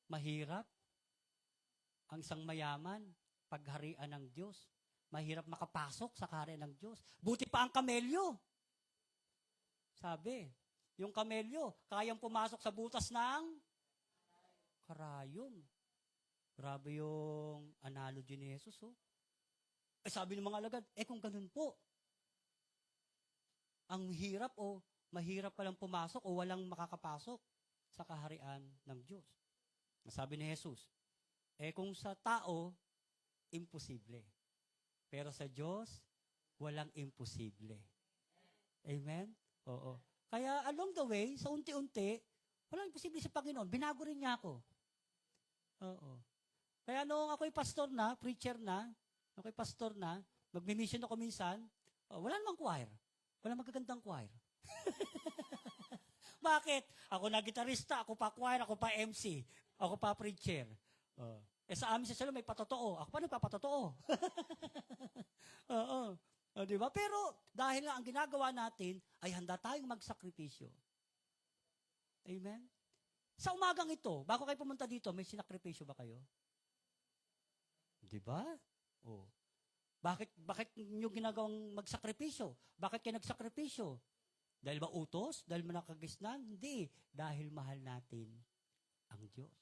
mahirap ang isang mayaman pagharian ng Diyos. Mahirap makapasok sa kaharian ng Diyos. Buti pa ang kamelyo. Sabi, yung kamelyo, kayang pumasok sa butas ng karayom. Grabe yung analogy ni Jesus. Oh. Eh sabi ng mga alagad, kung ganun po, ang hirap o mahirap palang pumasok o walang makakapasok sa kaharian ng Diyos. Sabi ni Jesus, kung sa tao, imposible. Pero sa Diyos, walang imposible. Amen? Oo. Kaya along the way, sa unti-unti, walang imposible sa Panginoon. Binago rin niya ako. Oo. Kaya nung ako'y pastor na, preacher na, magmi-mission ako minsan, wala namang choir. Wala magagandang choir. Bakit? Ako na gitarista, ako pa choir, ako pa MC, ako pa preacher. Sa amin sa Shalom may patotoo. Ako pa nagpapatotoo. Oo. Di ba? Pero dahil nga ang ginagawa natin ay handa tayong magsakripisyo. Amen? Sa umagang ito, bago kayo pumunta dito, may sinakripisyo ba kayo? Di ba? Oh. Bakit nyo ginagawang magsakripisyo? Bakit kayo nagsakripisyo? Dahil ba utos? Dahil manakagisnan? Hindi. Dahil mahal natin ang Diyos.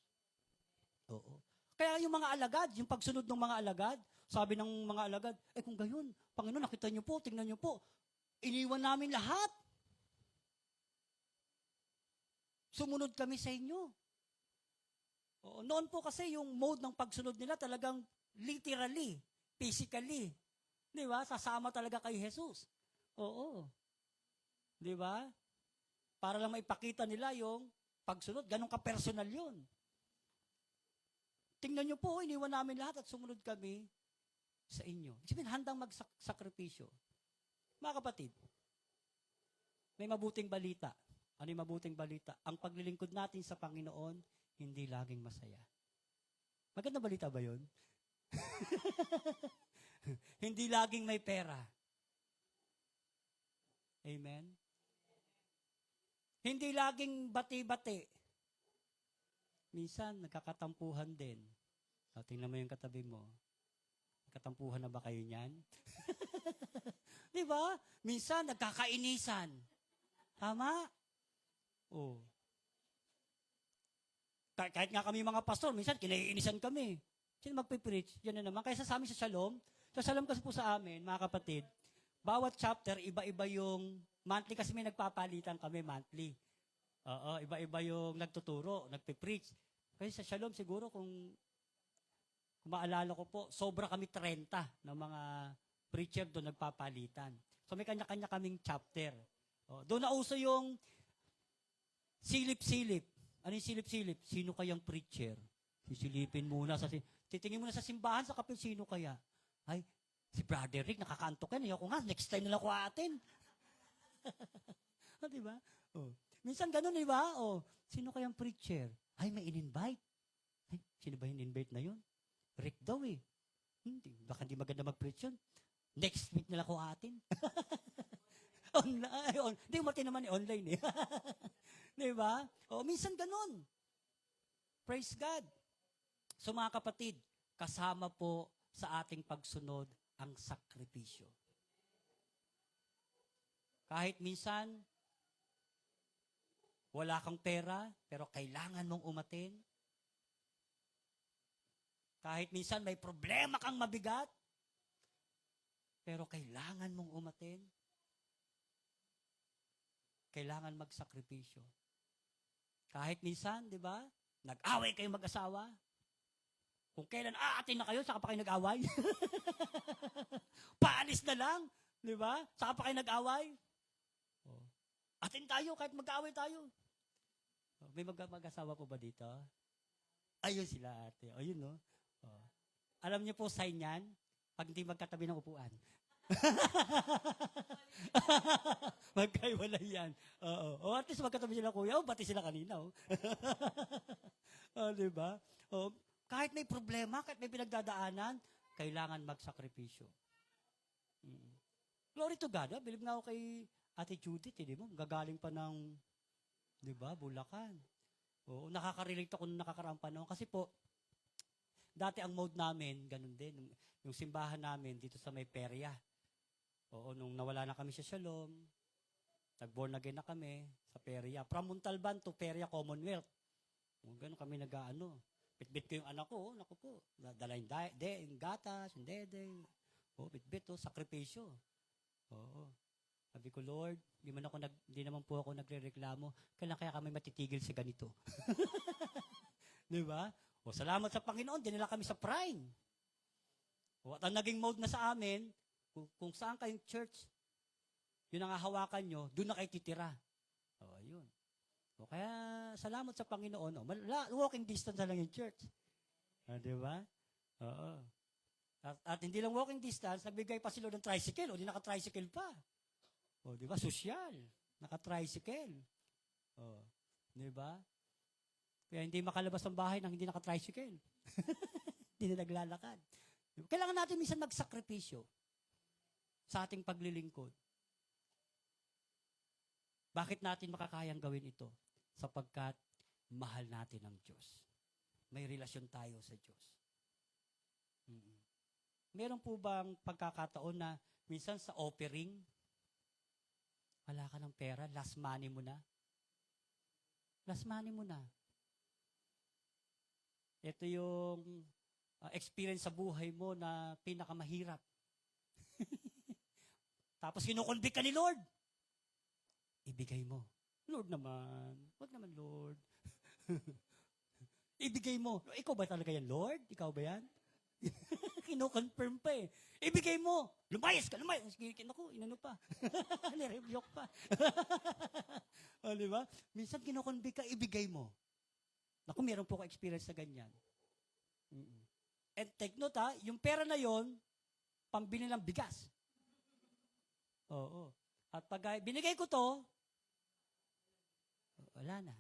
Oo. Kaya yung mga alagad, yung pagsunod ng mga alagad, sabi ng mga alagad, kung gayon, Panginoon, nakita nyo po, tingnan nyo po, iniwan namin lahat. Sumunod kami sa inyo. Oo. Noon po kasi yung mode ng pagsunod nila talagang literally, physically. Di ba? Sasama talaga kay Jesus. Oo. Di ba? Para lang maipakita nila yung pagsunod. Ganun ka-personal yun. Tingnan nyo po, iniwan namin lahat at sumunod kami sa inyo. Sabihin, handang magsakripisyo. Mga kapatid, may mabuting balita. Ano yung mabuting balita? Ang paglilingkod natin sa Panginoon, hindi laging masaya. Magandang balita ba yun? Hindi laging may pera. Amen? Hindi laging bati-bati. Minsan, nagkakatampuhan din. Tingnan mo yung katabi mo. Katampuhan na ba kayo niyan? Di ba? Minsan, nagkakainisan. Tama? Oh. Kahit nga kami mga pastor, minsan, kinaiinisan kami. Sino magpipreach? Yan na naman. Kaya sa amin sa Shalom kasi po sa amin, mga kapatid, bawat chapter, iba-iba yung monthly kasi may nagpapalitan kami monthly. Oo, iba-iba yung nagtuturo, nagpipreach. Kasi sa Shalom siguro kung maalala ko po, sobra kami 30 ng mga preacher doon nagpapalitan. So may kanya-kanya kaming chapter. Doon na uso yung silip-silip. Ano yung silip-silip? Sino kayang preacher? Sisilipin muna titingin muna sa simbahan sa kapil, sino kaya? Ay, si Brother Rick, nakakaantok yan. Ayoko nga, next time na lang ko atin. Di ba? Minsan ganun, di ba? Sino kayang preacher? Ay, may in-invite. Ay, sino ba yung in-invite na yun? Rick daw eh. Baka hindi maganda mag-preach yun. Next week na lang ko atin. Online. Hindi, mati naman online eh. Di ba? Minsan ganun. Praise God. So mga kapatid, kasama po sa ating pagsunod ang sakripisyo. Kahit minsan, wala kang pera, pero kailangan mong umatin. Kahit minsan may problema kang mabigat, pero kailangan mong umatin. Kailangan magsakripisyo. Kahit minsan, di ba, nag-away kayong mag-asawa. Kung kailan aatin na kayo, saka pa kayo nag-away. Paalis na lang, di ba? Saka pa kayo nag-away. Atin tayo, kahit mag-away tayo. May mag-asawa po ba dito? Ayun sila ate. Ayun no. Alam niyo po sign yan, pag hindi magkatabi ng upuan. Magkaiwalay yan. At least magkatabi sila kuya. Bati sila kanina. Diba? Kahit may problema, kahit may pinagdadaanan, kailangan magsakripisyo. Glory to God. Believe nga ako kay Ate Judith. Di ba? Gagaling pa ng, di ba, Bulacan. Nakaka-relate ako nung nakakaraang panahon. Kasi po, dati ang mode namin, ganun din. Yung simbahan namin dito sa may perya. Nung nawala na kami sa Shalom, nag-born again na kami sa perya. From Montalban to Perya Commonwealth. Ganun kami nag-ano. Bit-bit ko yung anak ko. Naku po. Dala yung gatas, yung dede. Bit-bit, sakripisyo. Sabi ko, Lord, hindi naman po ako nagre-reklamo. Kailan kaya kami matitigil sa ganito? Di ba? Salamat sa Panginoon, dinala kami sa prime. O, at ang naging mode na sa amin, kung saan kayong church, yun ang hahawakan nyo, doon na kayo titira. O, yun. O, kaya, salamat sa Panginoon. O, walking distance na lang yung church. O, di ba? Oo. At hindi lang walking distance, nagbigay pa sila ng tricycle. O, di naka-tricycle pa. O, di ba? Sosyal. Naka-tricycle. O, di ba? Kaya hindi makalabas ng bahay nang hindi naka-tricycle. Hindi na naglalakad. Kailangan natin minsan magsakripisyo sa ating paglilingkod. Bakit natin makakayang gawin ito? Sapagkat mahal natin ang Diyos. May relasyon tayo sa Diyos. Meron po bang pagkakataon na minsan sa offering, wala ka ng pera, last money mo na? Last money mo na. Ito yung experience sa buhay mo na pinakamahirap. Tapos kinukonvict ka ni Lord. Ibigay mo. Lord naman. Wag naman, Lord. Ibigay mo. Ikaw ba talaga yan, Lord? Ikaw ba yan? Kino-confirm pa eh. Ibigay mo. Lumayas ka, lumayas. Naku, inano pa. Nirebyok pa. O, di ba? Minsan kino-convict ka, ibigay mo. Naku, meron po ka experience sa ganyan. And take note ha, yung pera na yon, pambili ng bigas. Oo. At pag binigay ko to, wala na.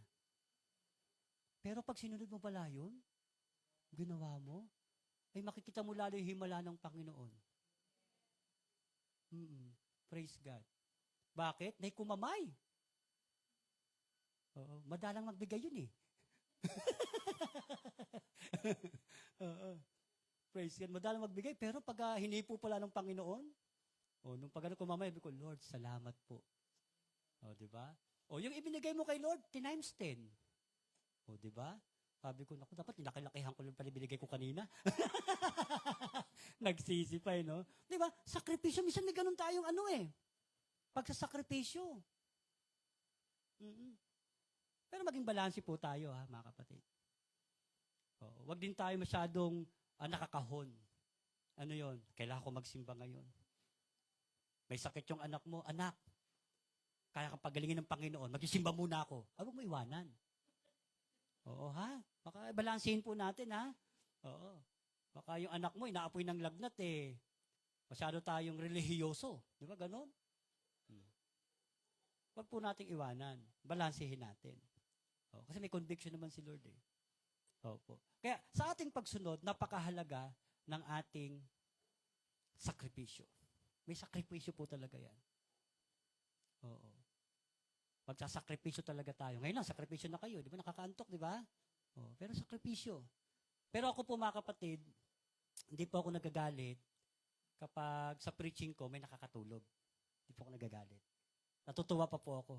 Pero pag sinunod mo pala yun, ginawa mo, ay makikita mo lalo yung himala ng Panginoon. Praise God. Bakit? May kumamay. Oo. Madalang magbigay yun eh. Oo. Praise God. Madalang magbigay. Pero pag hinipo pala ng Panginoon, nung pag kumamay, sabi ko, Lord, salamat po. Di ba? Yung ibinigay mo kay Lord, times 10. Di ba? Sabi ko, naku, dapat inakilakihan ko lang pala binigay ko kanina. Nagsisi pa no? Di ba? Sakripisyo, minsan may ganun tayong pagsasakripisyo. Pero maging balanse po tayo, ha, mga kapatid. Wag din tayo masyadong nakakahon. Ano yon? Kailangan ko magsimba ngayon. May sakit yung anak mo. Anak, kaya kang pagalingin ng Panginoon, magsisimba muna ako. Huwag mo iwanan. Oo, ha? Baka balansehin po natin, ha? Oo. Baka yung anak mo, inaapoy ng lagnat, eh. Masyado tayong relihiyoso. Di ba, ganon? Huwag po nating iwanan. Balansehin natin. Kasi may conviction naman si Lord, eh. Opo. Kaya sa ating pagsunod, napakahalaga ng ating sakripisyo. May sakripisyo po talaga yan. Oo. Magsasakripisyo talaga tayo. Ngayon lang, sakripisyo na kayo. Di ba? Nakakaantok, di ba? Pero sakripisyo. Pero ako po, mga kapatid, hindi po ako nagagalit kapag sa preaching ko may nakakatulog. Hindi po ako nagagalit. Natutuwa pa po ako.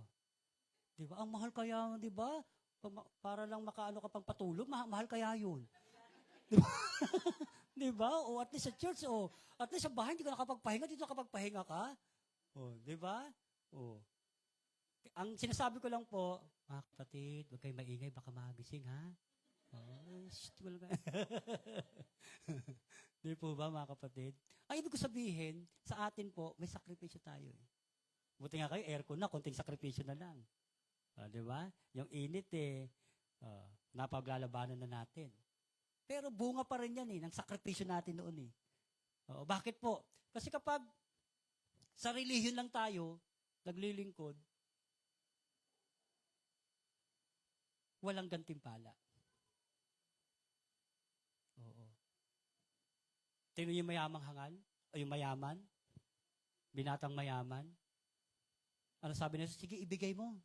Di ba? Ang mahal kaya, di ba? Para lang makaano ka pang patulog, mahal kaya yun. Di ba? O at least sa church, at least sa bahay, hindi ka nakapagpahinga, dito nakapagpahinga ka. Di ba? Ang sinasabi ko lang po, mga kapatid, huwag kayo maingay, baka magising, ha? Di po ba, mga kapatid? Ang ibig ko sabihin, sa atin po, may sakripisyo tayo. Buti nga kayo, aircon na, konting sakripisyo na lang. Di ba? Yung init, napaglalabanan na natin. Pero bunga pa rin yan, ng sakripisyo natin noon, eh. Bakit po? Kasi kapag sa relihiyon lang tayo, naglilingkod, walang gantimpala. Tingnan yung mayamang hangal, o yung mayaman, binatang mayaman. Ano sabi niya? Sige, ibigay mo.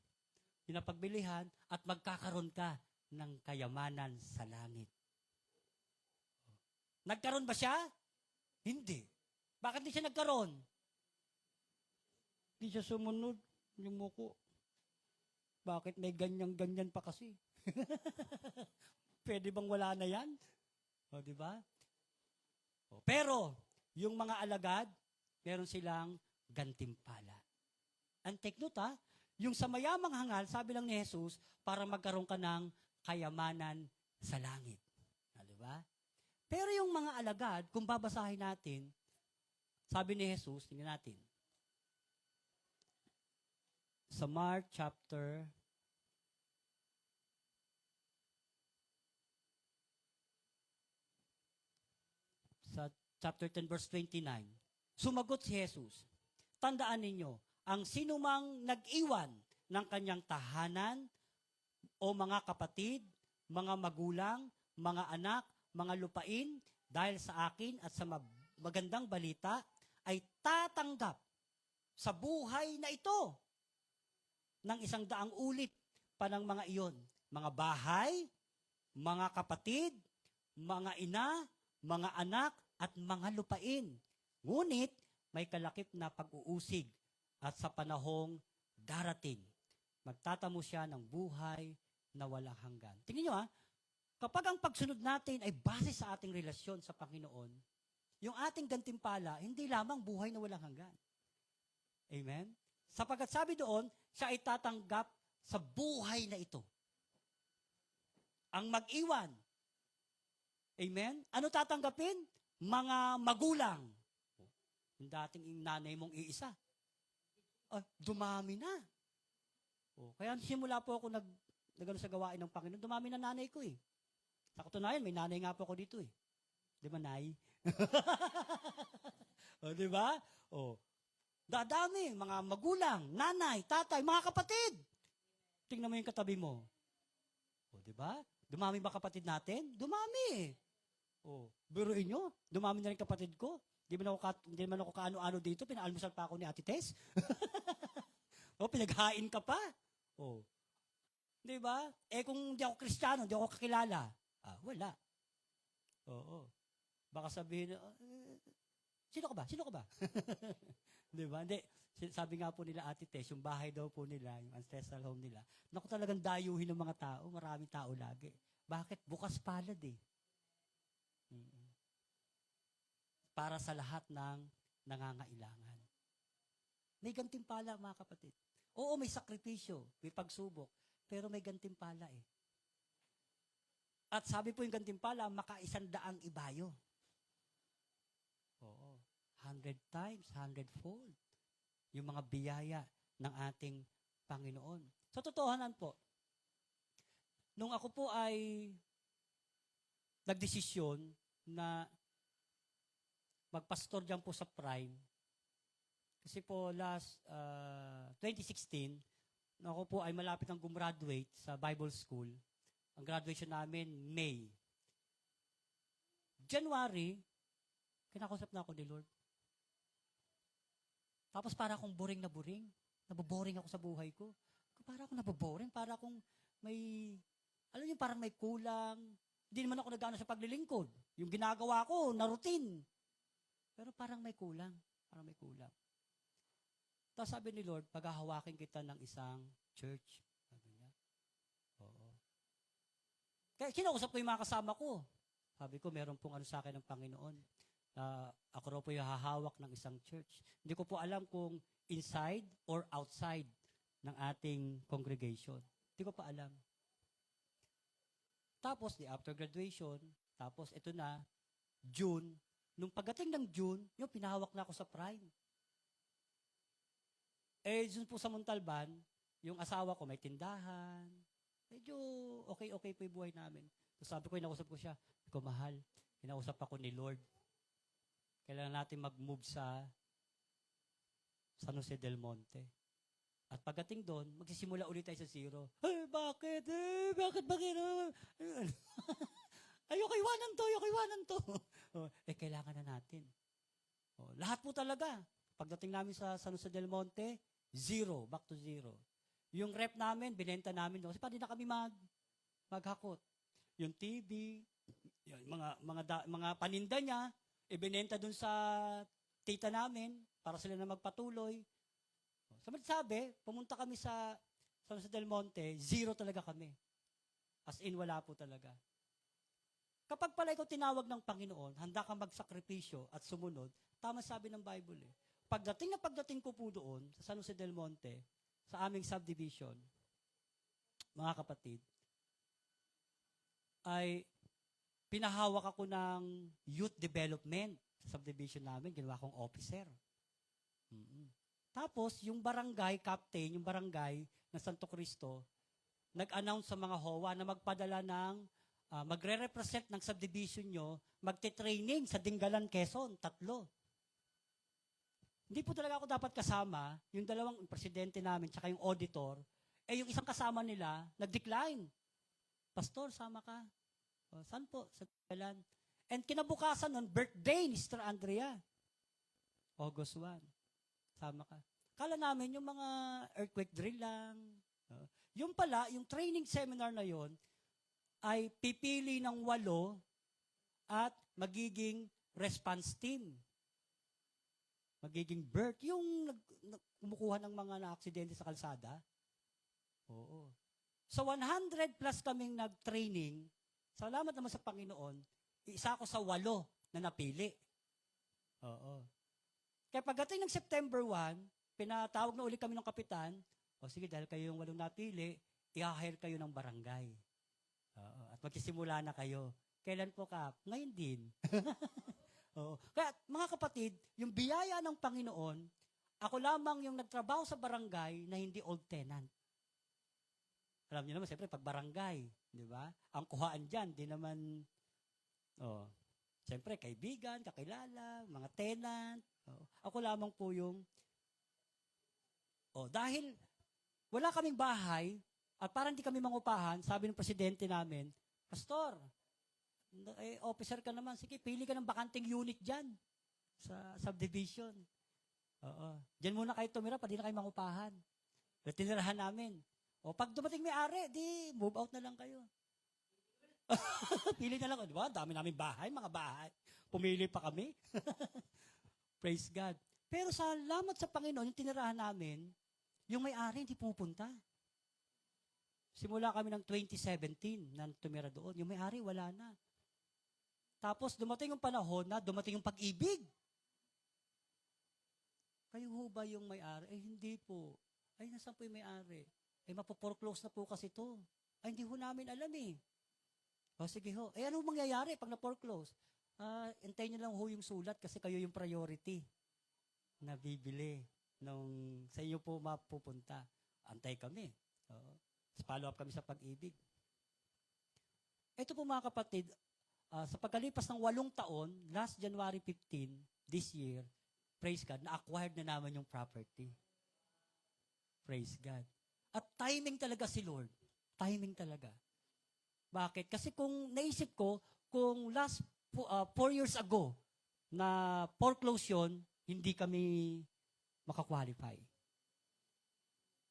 Yung napagbilihan at magkakaroon ka ng kayamanan sa langit. Nagkaroon ba siya? Hindi. Bakit di siya nagkaroon? Di siya sumunod. Yung muko. Bakit may ganyan-ganyan pa kasi? Pwede bang wala na yan? Di ba? Pero, yung mga alagad, meron silang gantimpala. And take note, yung sa mayamang hangal, sabi lang ni Jesus, para magkaroon ka ng kayamanan sa langit. Di ba? Pero yung mga alagad, kung babasahin natin, sabi ni Jesus, tingnan natin. Sa Mark chapter sa chapter 10 verse 29. Sumagot si Jesus, tandaan ninyo, ang sinumang nag-iwan ng kanyang tahanan o mga kapatid, mga magulang, mga anak, mga lupain, dahil sa akin at sa magandang balita, ay tatanggap sa buhay na ito ng 100 ulit pa ng mga iyon. Mga bahay, mga kapatid, mga ina, mga anak, at mga lupain. Ngunit, may kalakip na pag-uusig at sa panahong darating, magtatamo siya ng buhay na walang hanggan. Tingnan nyo kapag ang pagsunod natin ay base sa ating relasyon sa Panginoon, yung ating gantimpala, hindi lamang buhay na walang hanggan. Amen? Sapagkat sabi doon, siya ay tatanggap sa buhay na ito. Ang mag-iwan. Amen? Ano tatanggapin? Mga magulang. Yung dating nanay mong iisa. Dumami na. Kaya simula po ako nagano sa gawain ng Panginoon, dumami na nanay ko eh. Sa katunayan, may nanay nga po ako dito eh. Di ba, Nay? Di ba? Dadami, mga magulang, nanay, tatay, mga kapatid. Tingnan mo yung katabi mo. Di ba? Dumami ba kapatid natin? Dumami eh. Biruin nyo, dumami na rin kapatid ko. Hindi man ako kaano-ano dito, pinaalmusal pa ako ni Ate Tess. Pinaghain ka pa. Di ba? Kung di ako Kristiyano, di ako kakilala. Wala. Baka sabihin, sino ka ba? Sino ka ba? Di ba? Hindi. Sabi nga po nila Ate Tess, yung bahay daw po nila, yung ancestral home nila, naku talagang dayuhin ng mga tao, maraming tao lagi. Bakit? Bukas palad eh. Para sa lahat ng nangangailangan. May gantimpala, mga kapatid. Oo, may sakripisyo, may pagsubok, pero may gantimpala eh. At sabi po yung gantimpala, maka-100 ibayo. 100 times, 100-fold. Yung mga biyaya ng ating Panginoon. Sa totohanan po, nung ako po ay nagdesisyon na magpastor dyan po sa Prime, kasi po last 2016, ako po ay malapit ng gumraduate sa Bible School. Ang graduation namin, May. January, kinakausap na ako ni Lord. Tapos para akong boring na boring. Naboboring ako sa buhay ko. Para akong naboboring, para akong may, alam niyo, parang may kulang. Hindi naman ako nag-ano sa paglilingkod. Yung ginagawa ko, na routine. Pero parang may kulang. Parang may kulang. Tapos sabi ni Lord, paghahawakin kita ng isang church. Sabi niya. Kaya kinausap ko yung mga kasama ko. Sabi ko, meron pong ano sa akin ng Panginoon. Ako raw po yung hahawak ng isang church. Hindi ko po alam kung inside or outside ng ating congregation. Hindi ko pa alam. Tapos, after graduation, tapos ito na, June. Nung pagdating ng June, yung pinahawak na ako sa Prime. Dun po sa Montalban, yung asawa ko may tindahan. Medyo okay po yung buhay namin. So sabi ko, inausap ko siya. Sabi ko, mahal, inausap ako ni Lord. Kailangan natin mag-move sa San Jose del Monte. At pagdating doon, magsisimula ulit tayo sa zero. Bakit? Bakit? Ayoko iwanan to. Kailangan na natin. Lahat po talaga. Pagdating namin sa San Jose del Monte, zero, back to zero. Yung rep namin, binenta namin doon. Kasi pa di na kami maghakot. Yung TV, yung mga paninda niya, ibinenta doon sa tita namin para sila na magpatuloy. Sabi, pumunta kami sa San Jose del Monte, zero talaga kami. As in, wala po talaga. Kapag pala ikaw tinawag ng Panginoon, handa kang magsakripisyo at sumunod, tama sabi ng Bible eh. Pagdating ko po doon, sa San Jose del Monte, sa aming subdivision, mga kapatid, ay pinahawak ako ng youth development sa subdivision namin. Ginawa kong officer. Mm-mm. Tapos, yung barangay captain, yung barangay ng Santo Cristo, nag-announce sa mga HOA na magpadala ng, magre-represent ng subdivision nyo, magte-training sa Dingalan, Quezon, 3. Hindi po talaga ako dapat kasama, yung dalawang presidente namin, tsaka yung auditor, yung isang kasama nila, nag-decline. Pastor, sama ka. O, saan po? Sa Dingalan. And kinabukasan nun, birthday ni Sister Andrea. August 1. Sama ka. Kala namin yung mga earthquake drill lang. Yung pala, yung training seminar na yon ay pipili ng 8 at magiging response team. Magiging BERT. Yung kumukuha ng mga na-aksidente sa kalsada. Oo. So 100 plus kaming nag-training. Salamat naman sa Panginoon. Isa ako sa 8 na napili. Oo. Kaya pagdating ng September 1, pinatawag na uli kami ng kapitan, o sige, dahil kayo yung 8 napili, i-hire kayo ng barangay. Oo. At magsisimula na kayo. Kailan po, Kap? Ngayon din. Oo. Kaya mga kapatid, yung biyaya ng Panginoon, ako lamang yung nagtrabaho sa barangay na hindi old tenant. Alam niyo naman, siyempre, pag barangay, di ba? Ang kuhaan dyan, di naman, siyempre, kaibigan, kakilala, mga tenant. Ako lamang po yung, dahil wala kaming bahay, at parang hindi kami mangupahan, sabi ng presidente namin, Pastor, officer ka naman, sige, pili ka ng bakanting unit dyan sa subdivision. Diyan muna kayo tumira, pa di na kayo mangupahan. At tinirahan namin. Pag dumating may-ari, di, move out na lang kayo. Pili na lang. Di ba? Dami namin bahay, mga bahay. Pumili pa kami. Praise God. Pero salamat sa Panginoon, yung tinirahan namin, yung may-ari hindi pumupunta. Simula kami ng 2017 na tumira doon. Yung may-ari, wala na. Tapos dumating yung panahon na dumating yung pag-ibig. Kayo ho ba yung may-ari? Hindi po. Nasaan po yung may-ari? Mapoforeclose na po kasi to. Hindi ho namin alam eh. Sige ho. Ano mangyayari pag na-foreclose? Antayin nyo lang ho yung sulat kasi kayo yung priority na bibili nung sa inyo po mapupunta. Antay kami. Follow up kami sa pag-ibig. Ito po mga kapatid, sa pagkalipas ng 8 taon, last January 15, this year, praise God, na-acquired na naman yung property. Praise God. At timing talaga si Lord. Timing talaga. Bakit? Kasi kung naisip ko, kung last 4 years ago na foreclose yun, hindi kami makakwalify.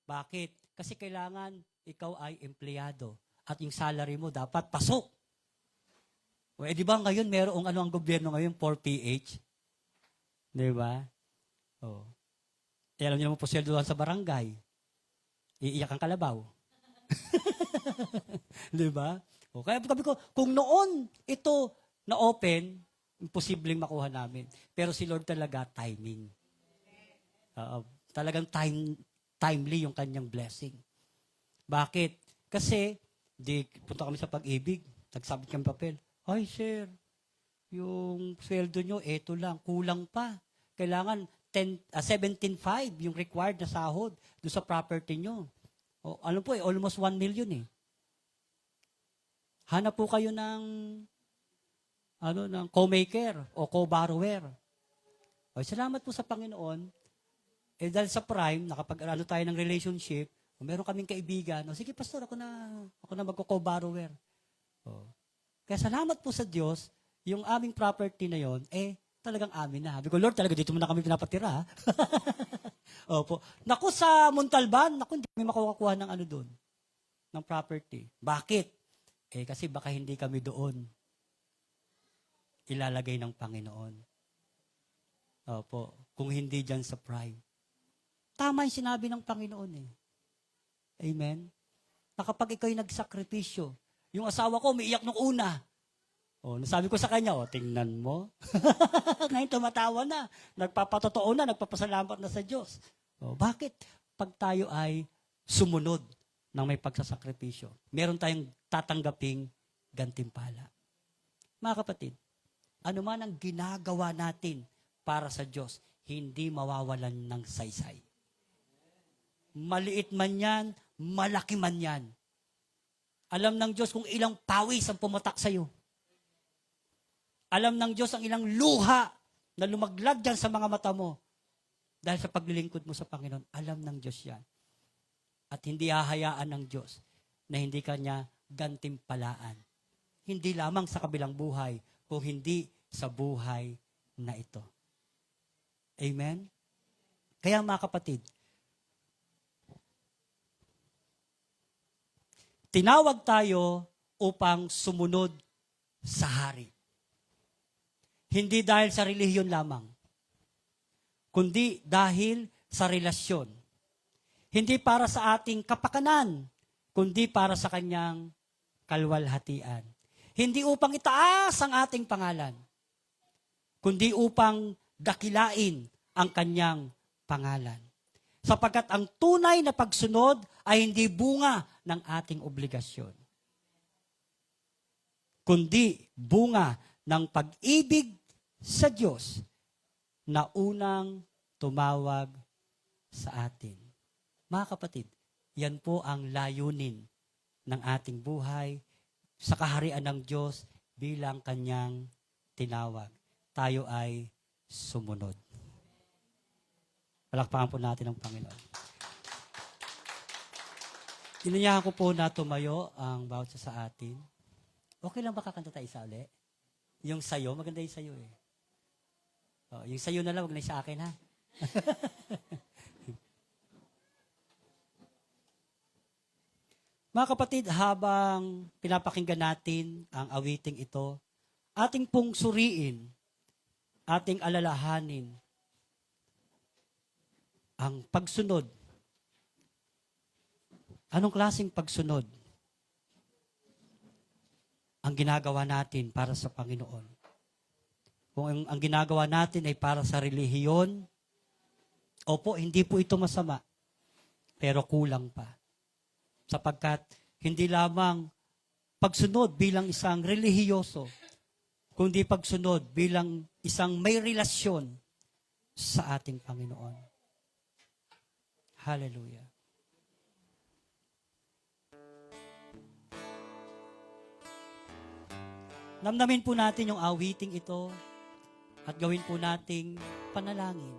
Bakit? Kasi kailangan ikaw ay empleyado at yung salary mo dapat pasok. Di ba ngayon merong ang gobyerno ngayon, 4PH? Di ba? Alam niyo naman po sweldohan sa barangay. Iiyak ang kalabaw. Di ba? Kaya sabi ko, kung noon ito na-open, imposibleng makuha namin. Pero si Lord talaga, timing. Talagang timely yung kanyang blessing. Bakit? Kasi, punta kami sa pag-ibig, nagsabit kami papel. Ay, sir, yung sweldo nyo, eto lang, kulang pa. Kailangan 17.5 yung required na sahod doon sa property nyo. Ano po almost 1 million eh. Hanap po kayo ng co-maker o co-borrower. Salamat po sa Panginoon. Dahil sa Prime, nakapag-ano tayo ng relationship, meron kaming kaibigan. Sige, pastor, ako na magko-co-borrower. Kaya salamat po sa Diyos, yung aming property na yon, talagang amin na. Sabi ko, Lord, talaga dito mo na kami pinapatira. Opo. Naku, sa Montalban, hindi kami makukuha ng doon, ng property. Bakit? Kasi baka hindi kami doon ilalagay ng Panginoon. Opo. Kung hindi dyan sa Prime. Tama yung sinabi ng Panginoon eh. Amen? Na kapag ikaw'y nagsakripisyo, yung asawa ko, umiiyak nung una. Nasabi ko sa kanya, tingnan mo. Ngayon tumatawa na. Nagpapatotoo na, nagpapasalamat na sa Diyos. Bakit? Pag tayo ay sumunod ng may pagsasakripisyo, meron tayong tatanggaping gantimpala. Mga kapatid, ano man ang ginagawa natin para sa Diyos, hindi mawawalan ng saysay. Maliit man yan, malaki man yan. Alam ng Diyos kung ilang pawis ang pumatak sa iyo. Alam ng Diyos ang ilang luha na lumaglag dyan sa mga mata mo. Dahil sa paglilingkod mo sa Panginoon, alam ng Diyos yan. At hindi hahayaan ng Diyos na hindi kanya gantimpalaan. Hindi lamang sa kabilang buhay, kung hindi sa buhay na ito. Amen? Kaya mga kapatid, tinawag tayo upang sumunod sa hari. Hindi dahil sa relihiyon lamang, kundi dahil sa relasyon. Hindi para sa ating kapakanan, kundi para sa kanyang kalwalhatian. Hindi upang itaas ang ating pangalan, kundi upang dakilain ang kanyang pangalan. Sapagkat ang tunay na pagsunod ay hindi bunga ng ating obligasyon, kundi bunga ng pag-ibig sa Diyos na unang tumawag sa atin. Mga kapatid, yan po ang layunin ng ating buhay sa kaharian ng Diyos bilang kanyang tinawag. Tayo ay sumunod. Palakpakan po natin ang Panginoon. Inanyahan ko po na tumayo ang bawat isa sa atin. Okay lang ba kakanta tayo isa uli? Yung sayo, maganda yung sayo eh. Oh, yung sayo na lang, wag na sa akin ha. Mga kapatid, habang pinapakinggan natin ang awiting ito, ating pong suriin, ating alalahanin, ang pagsunod. Anong klaseng pagsunod ang ginagawa natin para sa Panginoon? Kung ang ginagawa natin ay para sa relihiyon, opo, hindi po ito masama, pero kulang pa. Sapagkat hindi lamang pagsunod bilang isang relihiyoso, kundi pagsunod bilang isang may relasyon sa ating Panginoon. Hallelujah. Namnamin po natin yung awiting ito at gawin po nating panalangin.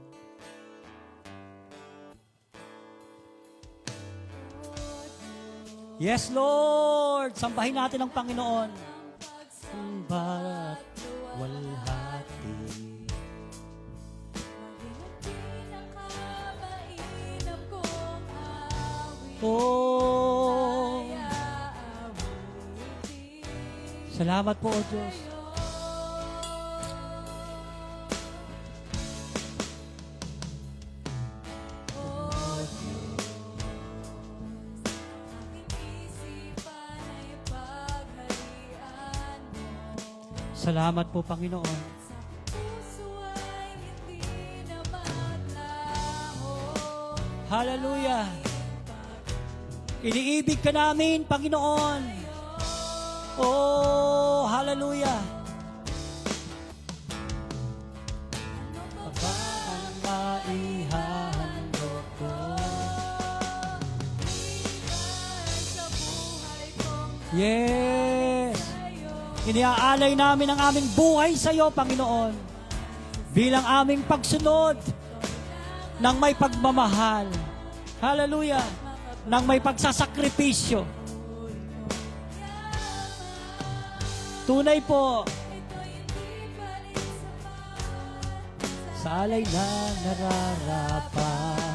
Yes, Lord! Sambahin natin ang Panginoon. Samba't walhati. Oh! Salamat po, O Diyos. Salamat po, Panginoon. Hallelujah. Iniibig ka namin, Panginoon. Oh, hallelujah. Aba ang maihahandog ko. Yes. Iniaalay namin ang aming buhay sa iyo, Panginoon, bilang aming pagsunod ng may pagmamahal. Hallelujah. Ng may pagsasakripisyo. Tunay po. Sa alay na nararapat.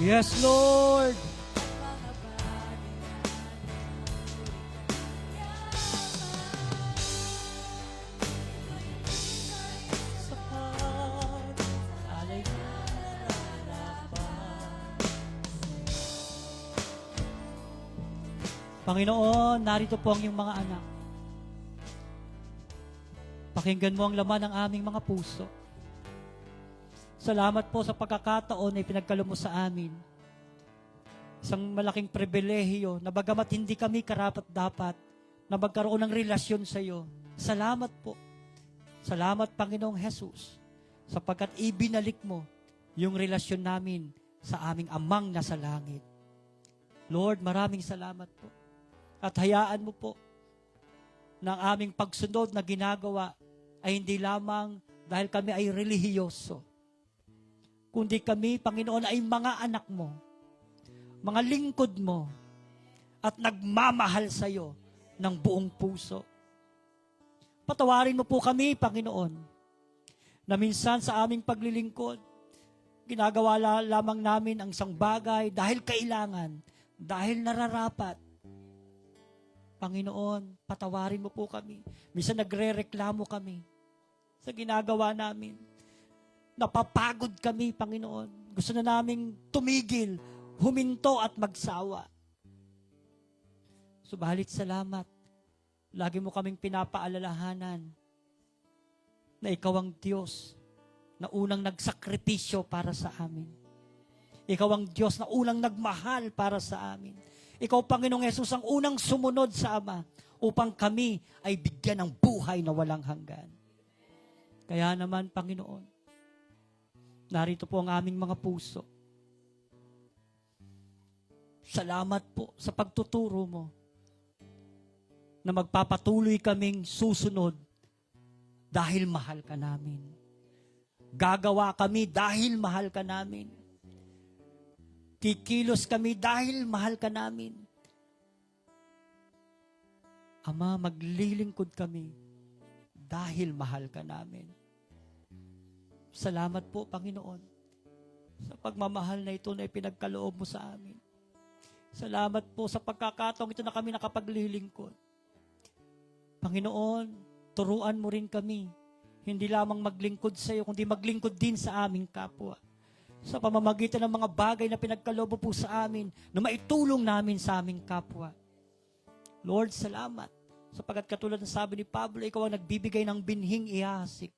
Yes, Lord. Panginoon, narito po ang iyong mga anak. Pakinggan mo ang laman ng aming mga puso. Salamat po sa pagkakataon na ipinagkaloob mo sa amin. Isang malaking pribilehiyo na bagamat hindi kami karapat-dapat na magkaroon ng relasyon sa iyo. Salamat po. Salamat, Panginoong Jesus, sapagkat ibinalik mo yung relasyon namin sa aming amang nasa langit. Lord, maraming salamat po. At hayaan mo po na ang aming pagsunod na ginagawa ay hindi lamang dahil kami ay relihiyoso, kundi kami, Panginoon, ay mga anak mo, mga lingkod mo, at nagmamahal sa iyo ng buong puso. Patawarin mo po kami, Panginoon, na minsan sa aming paglilingkod, ginagawa lamang namin ang isang bagay dahil kailangan, dahil nararapat. Panginoon, patawarin mo po kami. Minsan nagre-reklamo kami sa ginagawa namin. Napapagod kami, Panginoon. Gusto na naming tumigil, huminto at magsawa. Subalit salamat. Lagi mo kaming pinapaalalahanan na ikaw ang Diyos na unang nagsakripisyo para sa amin. Ikaw ang Diyos na unang nagmahal para sa amin. Ikaw, Panginoong Hesus, ang unang sumunod sa Ama upang kami ay bigyan ng buhay na walang hanggan. Kaya naman, Panginoon, narito po ang aming mga puso. Salamat po sa pagtuturo mo na magpapatuloy kaming susunod dahil mahal ka namin. Gagawa kami dahil mahal ka namin. Kikilos kami dahil mahal ka namin. Ama, maglilingkod kami dahil mahal ka namin. Salamat po, Panginoon, sa pagmamahal na ito na ipinagkaloob mo sa amin. Salamat po sa pagkakataong ito na kami nakapaglilingkod. Panginoon, turuan mo rin kami, hindi lamang maglingkod sa iyo, kundi maglingkod din sa aming kapwa. Sa pamamagitan ng mga bagay na pinagkaloob po sa amin, na maitulong namin sa aming kapwa. Lord, salamat. Sapagkat katulad ng sabi ni Pablo, ikaw ang nagbibigay ng binhing ihasik.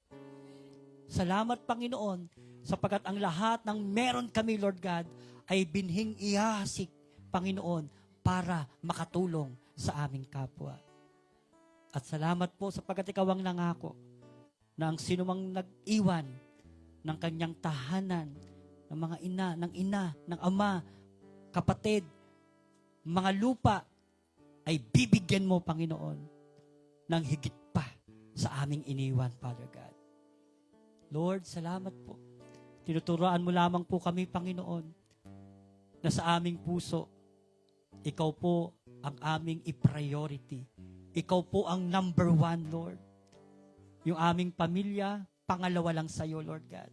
Salamat, Panginoon, sapagkat ang lahat ng meron kami, Lord God, ay binhing ihasik, Panginoon, para makatulong sa aming kapwa. At salamat po sapagkat ikaw ang nangako na ang sinumang nag-iwan ng kanyang tahanan, ng mga ina, ng ama, kapatid, mga lupa, ay bibigyan mo, Panginoon, ng higit pa sa aming iniwan, Father God. Lord, salamat po. Tinuturoan mo lamang po kami, Panginoon, na sa aming puso, ikaw po ang aming i-priority. Ikaw po ang number 1, Lord. Yung aming pamilya, pangalawa lang sa iyo, Lord God.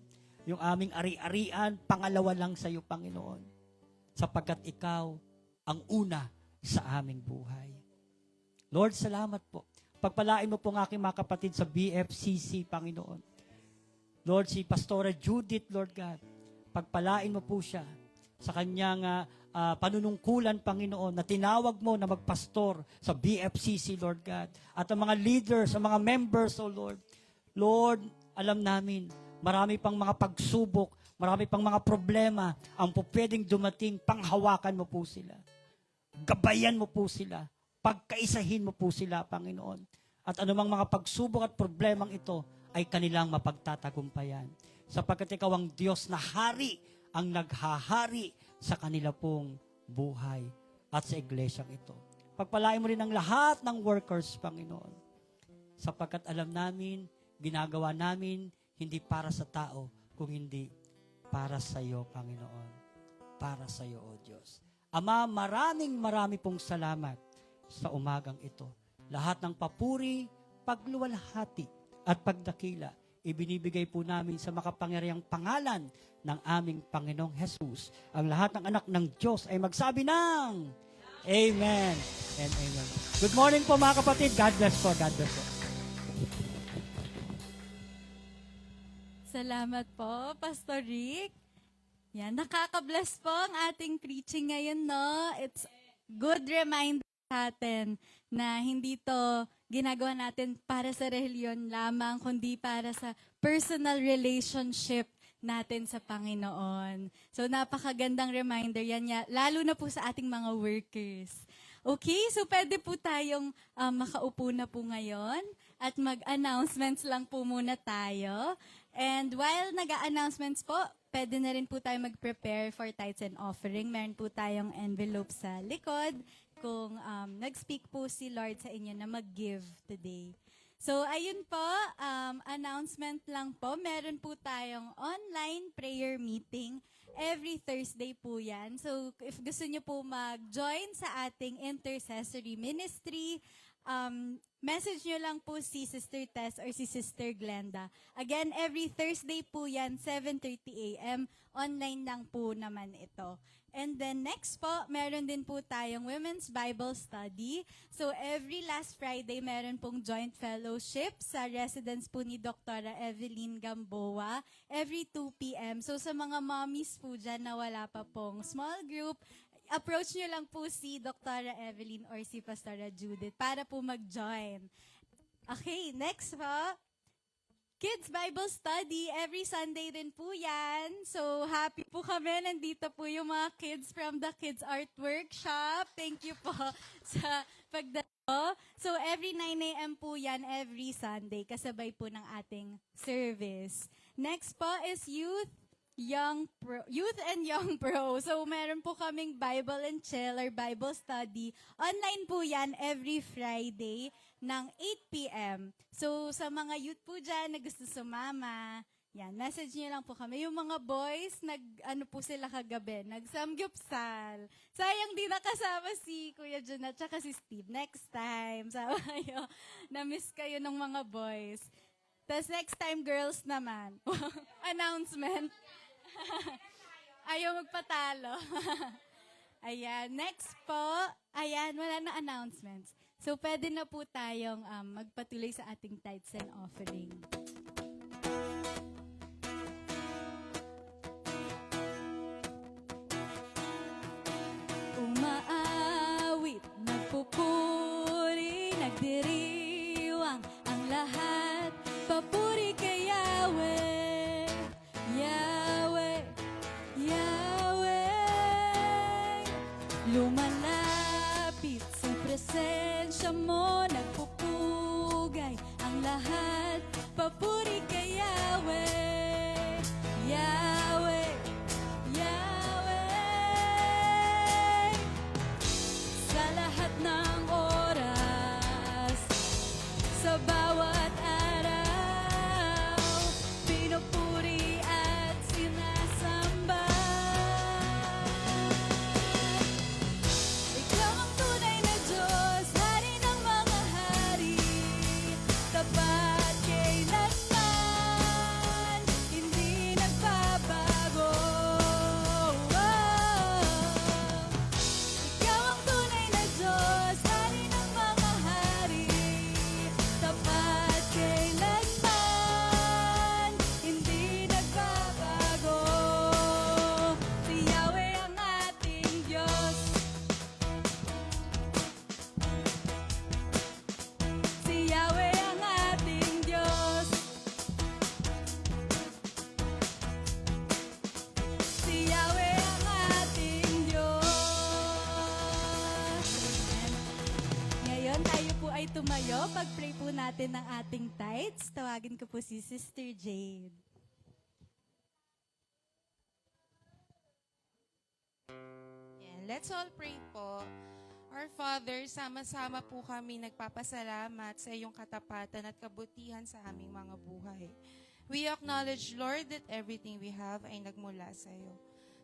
Yung aming ari-arian, pangalawa lang sa iyo, Panginoon. Sapagkat ikaw ang una sa aming buhay. Lord, salamat po. Pagpalain mo po ang aking mga kapatid sa BFCC, Panginoon. Lord, si Pastora Judith, Lord God, pagpalain mo po siya sa kanyang panunungkulan, Panginoon, na tinawag mo na magpastor sa BFCC, Lord God. At ang mga leaders, ang mga members, oh Lord. Lord, alam namin, marami pang mga pagsubok, marami pang mga problema ang pwedeng dumating, panghawakan mo po sila. Gabayan mo po sila. Pagkaisahin mo po sila, Panginoon. At anumang mga pagsubok at problemang ito ay kanilang mapagtatagumpayan. Sapagkat ikaw ang Diyos na hari, ang naghahari sa kanila pong buhay at sa iglesyang ito. Pagpalain mo rin ang lahat ng workers, Panginoon. Sapagkat alam namin, ginagawa namin, hindi para sa tao, kung hindi para sa iyo, Panginoon. Para sa iyo, O Diyos. Ama, marami pong salamat sa umagang ito. Lahat ng papuri, pagluwalhati, at pagdakila, ibinibigay po namin sa makapangyarihang pangalan ng aming Panginoong Jesus. Ang lahat ng anak ng Diyos ay magsabi ng Amen and Amen. Good morning po mga kapatid. God bless po. God bless po. Salamat po, Pastor Rick. Yan, nakaka-bless po ang ating preaching ngayon, no? It's good reminder natin na hindi to ginagawa natin para sa reliyon lamang, kundi para sa personal relationship natin sa Panginoon. So napakagandang reminder yan, lalo na po sa ating mga workers. Okay, so pwede po tayong makaupo na po ngayon at mag-announcements lang po muna tayo. And while nag-announcements po, pwede na rin po tayo mag-prepare for tithes and offering. Meron po tayong envelope sa likod kung nag-speak po si Lord sa inyo na mag-give today. So, ayun po, announcement lang po. Meron po tayong online prayer meeting. Every Thursday po yan. So, if gusto nyo po mag-join sa ating intercessory ministry, message nyo lang po si Sister Tess or si Sister Glenda. Again, every Thursday po yan, 7:30 a.m. Online lang po naman ito. And then next po, meron din po tayong Women's Bible Study. So every last Friday, meron pong joint fellowship sa residence po ni Dr. Evelyn Gamboa every 2 p.m. So sa mga mommies po dyan na wala pa pong small group, approach nyo lang po si Dr. Evelyn or si Pastora Judith para po mag-join. Okay, next po. Kids Bible Study, every Sunday din po yan. So, happy po kami. Nandito po yung mga kids from the Kids Art Workshop. Thank you po sa pagdalo. So, every 9 a.m. po yan, every Sunday, kasabay po ng ating service. Next po is Youth and Young Pro. So, meron po kaming Bible and Chill or Bible Study. Online po yan every Friday ng 8 p.m. So, sa mga youth po dyan na gusto sumama, yan, message niyo lang po kami. Yung mga boys, po sila kagabi, nagsamgyupsal. Sayang di nakasama si Kuya Jun at saka si Steve. Next time, sama kayo. Na-miss kayo ng mga boys. Tapos next time, girls naman. Announcement. Ayaw magpatalo. Ayan, next po. Ayan, wala na announcements. So, pwede na po tayong magpatuloy sa ating tithes and offering. Umaawit, nagpupuri, nagdiriwang ang lahat. Papuri kay Yahweh, Yahweh, Yahweh. Lumalapit sa presensya mo, nagpupugay ang lahat. Papuri kay Yahweh, Yahweh, Yahweh. Sa lahat ng oras, sa bawat araw, pinupuri at sinasamba. Ikaw ang tunay na Diyos, Hari ng mga hari, tapat kailanman, hindi nagbabago. Ikaw ang tunay na Diyos, Hari ng mga hari, tapat kailanman, hindi nagbabago. Si Yahweh ang ating Diyos. Si Yahweh ang ating Diyos. Si Yahweh ang ating Diyos. Ngayon, tayo po ay tumayo. Pag-pray po natin ng ating tithes. Tawagin ko po si Sister Jade. Yan. Let's all pray po. Our Father, sama-sama po kami nagpapasalamat sa iyong katapatan at kabutihan sa aming mga buhay. We acknowledge, Lord, that everything we have ay nagmula sa iyo.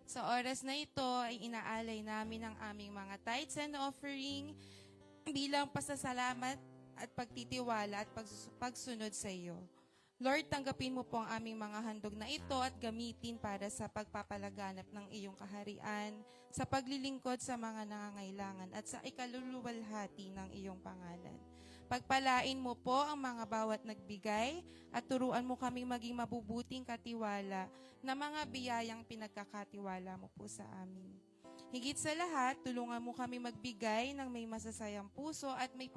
Sa oras na ito ay inaalay namin ang aming mga tithes and offering bilang pasasalamat at pagtitiwala at pagsunod sa iyo. Lord, tanggapin mo po ang aming mga handog na ito at gamitin para sa pagpapalaganap ng iyong kaharian, sa paglilingkod sa mga nangangailangan at sa ikaluluwalhati ng iyong pangalan. Pagpalain mo po ang mga bawat nagbigay at turuan mo kaming maging mabubuting katiwala na mga biyayang pinagkakatiwala mo po sa amin. Higit sa lahat, tulungan mo kami magbigay ng may masasayang puso at may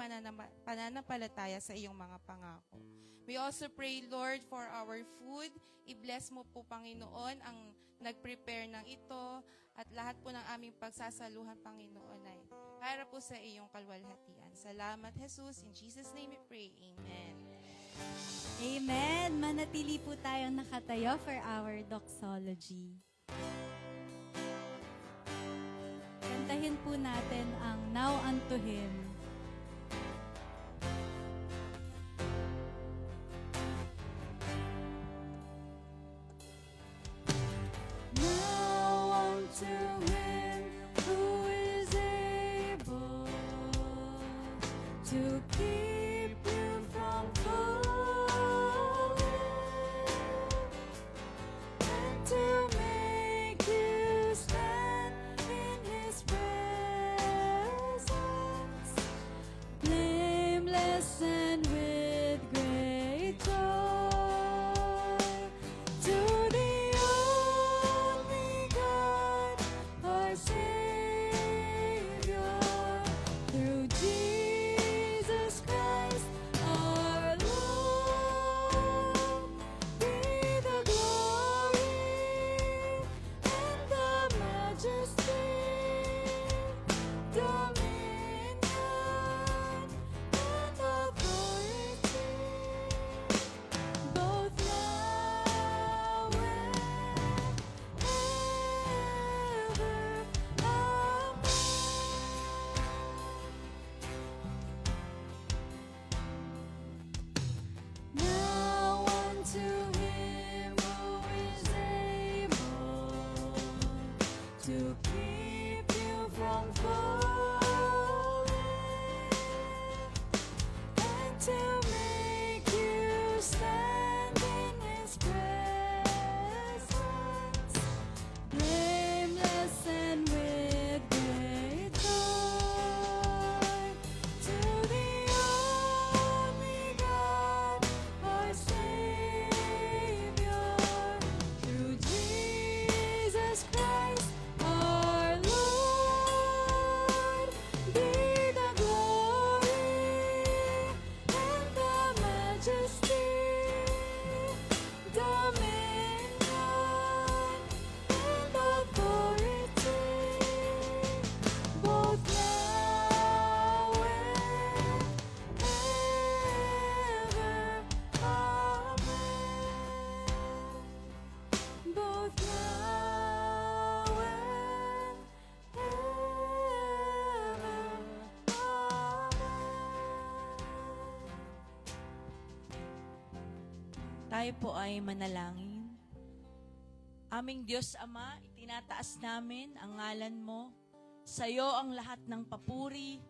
pananampalataya sa iyong mga pangako. We also pray, Lord, for our food. I-bless mo po, Panginoon, ang nag-prepare ng ito at lahat po ng aming pagsasaluhan, Panginoon, ay para po sa iyong kalwalhatian. Salamat, Jesus. In Jesus' name we pray. Amen. Amen. Manatili po tayong nakatayo for our doxology. Kantahin po natin ang Now Unto Him. Now unto Him who is able to keep you from falling and to make you stand in His presence, blameless and with great joy. To the only God, our Savior, through Jesus Christ our Lord, be the glory and the majesty, dominion and authority, both now and ever. Amen. Now unto Him who is able to keep you from falling and to make you stand in His presence, blameless and with great joy. To the only God, our Savior, through Jesus Christ our Lord, be the glory and the majesty, dominion and authority, both now and ever. Amen. Both now and ever. Amen. Tayo po ay manalangin. Aming Diyos Ama, itinataas namin ang ngalan mo. Sa iyo ang lahat ng papuri,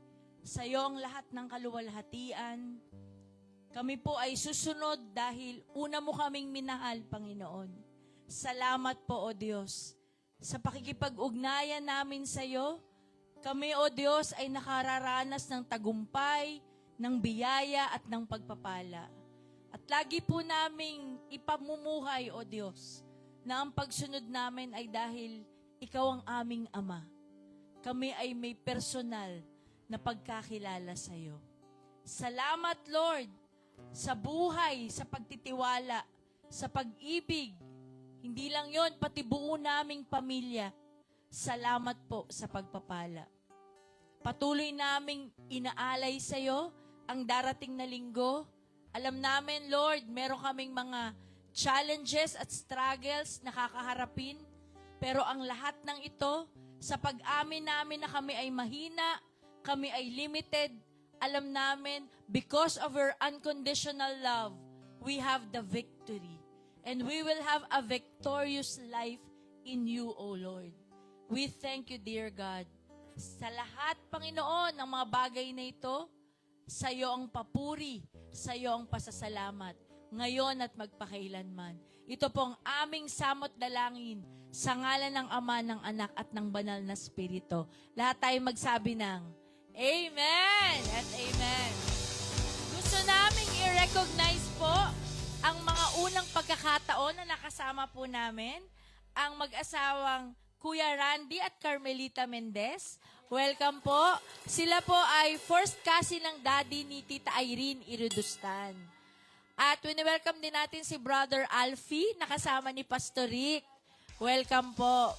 sa iyo ang lahat ng kaluwalhatian. Kami po ay susunod dahil una mo kaming minahal, Panginoon. Salamat po, O Diyos, sa pakikipag-ugnayan namin sa iyo. Kami, O Diyos, ay nakararanas ng tagumpay, ng biyaya at ng pagpapala. At lagi po naming ipamumuhay, O Diyos, na ang pagsunod namin ay dahil Ikaw ang aming Ama. Kami ay may personal na pagkakilala sa iyo. Salamat, Lord, sa buhay, sa pagtitiwala, sa pag-ibig. Hindi lang yon, pati buo naming pamilya. Salamat po sa pagpapala. Patuloy naming inaalay sa iyo ang darating na linggo. Alam namin, Lord, meron kaming mga challenges at struggles na kakaharapin. Pero ang lahat ng ito, sa pag-amin namin na kami ay mahina, kami ay limited, alam namin, because of your unconditional love, we have the victory. And we will have a victorious life in you, O Lord. We thank you, dear God. Sa lahat, Panginoon, ng mga bagay na ito, sa iyo ang papuri, sa iyo ang pasasalamat, ngayon at magpakailanman. Ito po ang aming samot dalangin sa ngalan ng Ama, ng Anak at ng Banal na Espiritu. Lahat tayo magsabi ng Amen at Amen. Gusto naming i-recognize po ang mga unang pagkakataon na nakasama po namin, ang mag-asawang Kuya Randy at Carmelita Mendez. Welcome po. Sila po ay first cousin ng daddy ni Tita Irene Irudustan. At welcome din natin si Brother Alfie, nakasama ni Pastor Rick. Welcome po.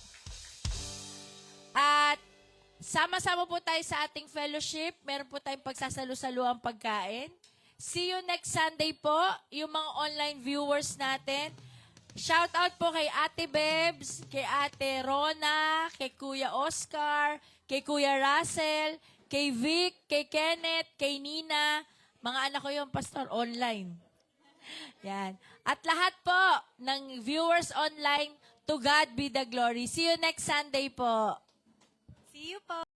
At sama-sama po tayo sa ating fellowship. Meron po tayong pagsasalu-saluang pagkain. See you next Sunday po, yung mga online viewers natin. Shout out po kay Ate Bebs, kay Ate Rona, kay Kuya Oscar, kay Kuya Russell, kay Vic, kay Kenneth, kay Nina. Mga anak ko yung pastor online. Yan. At lahat po ng viewers online, to God be the glory. See you next Sunday po. See you po.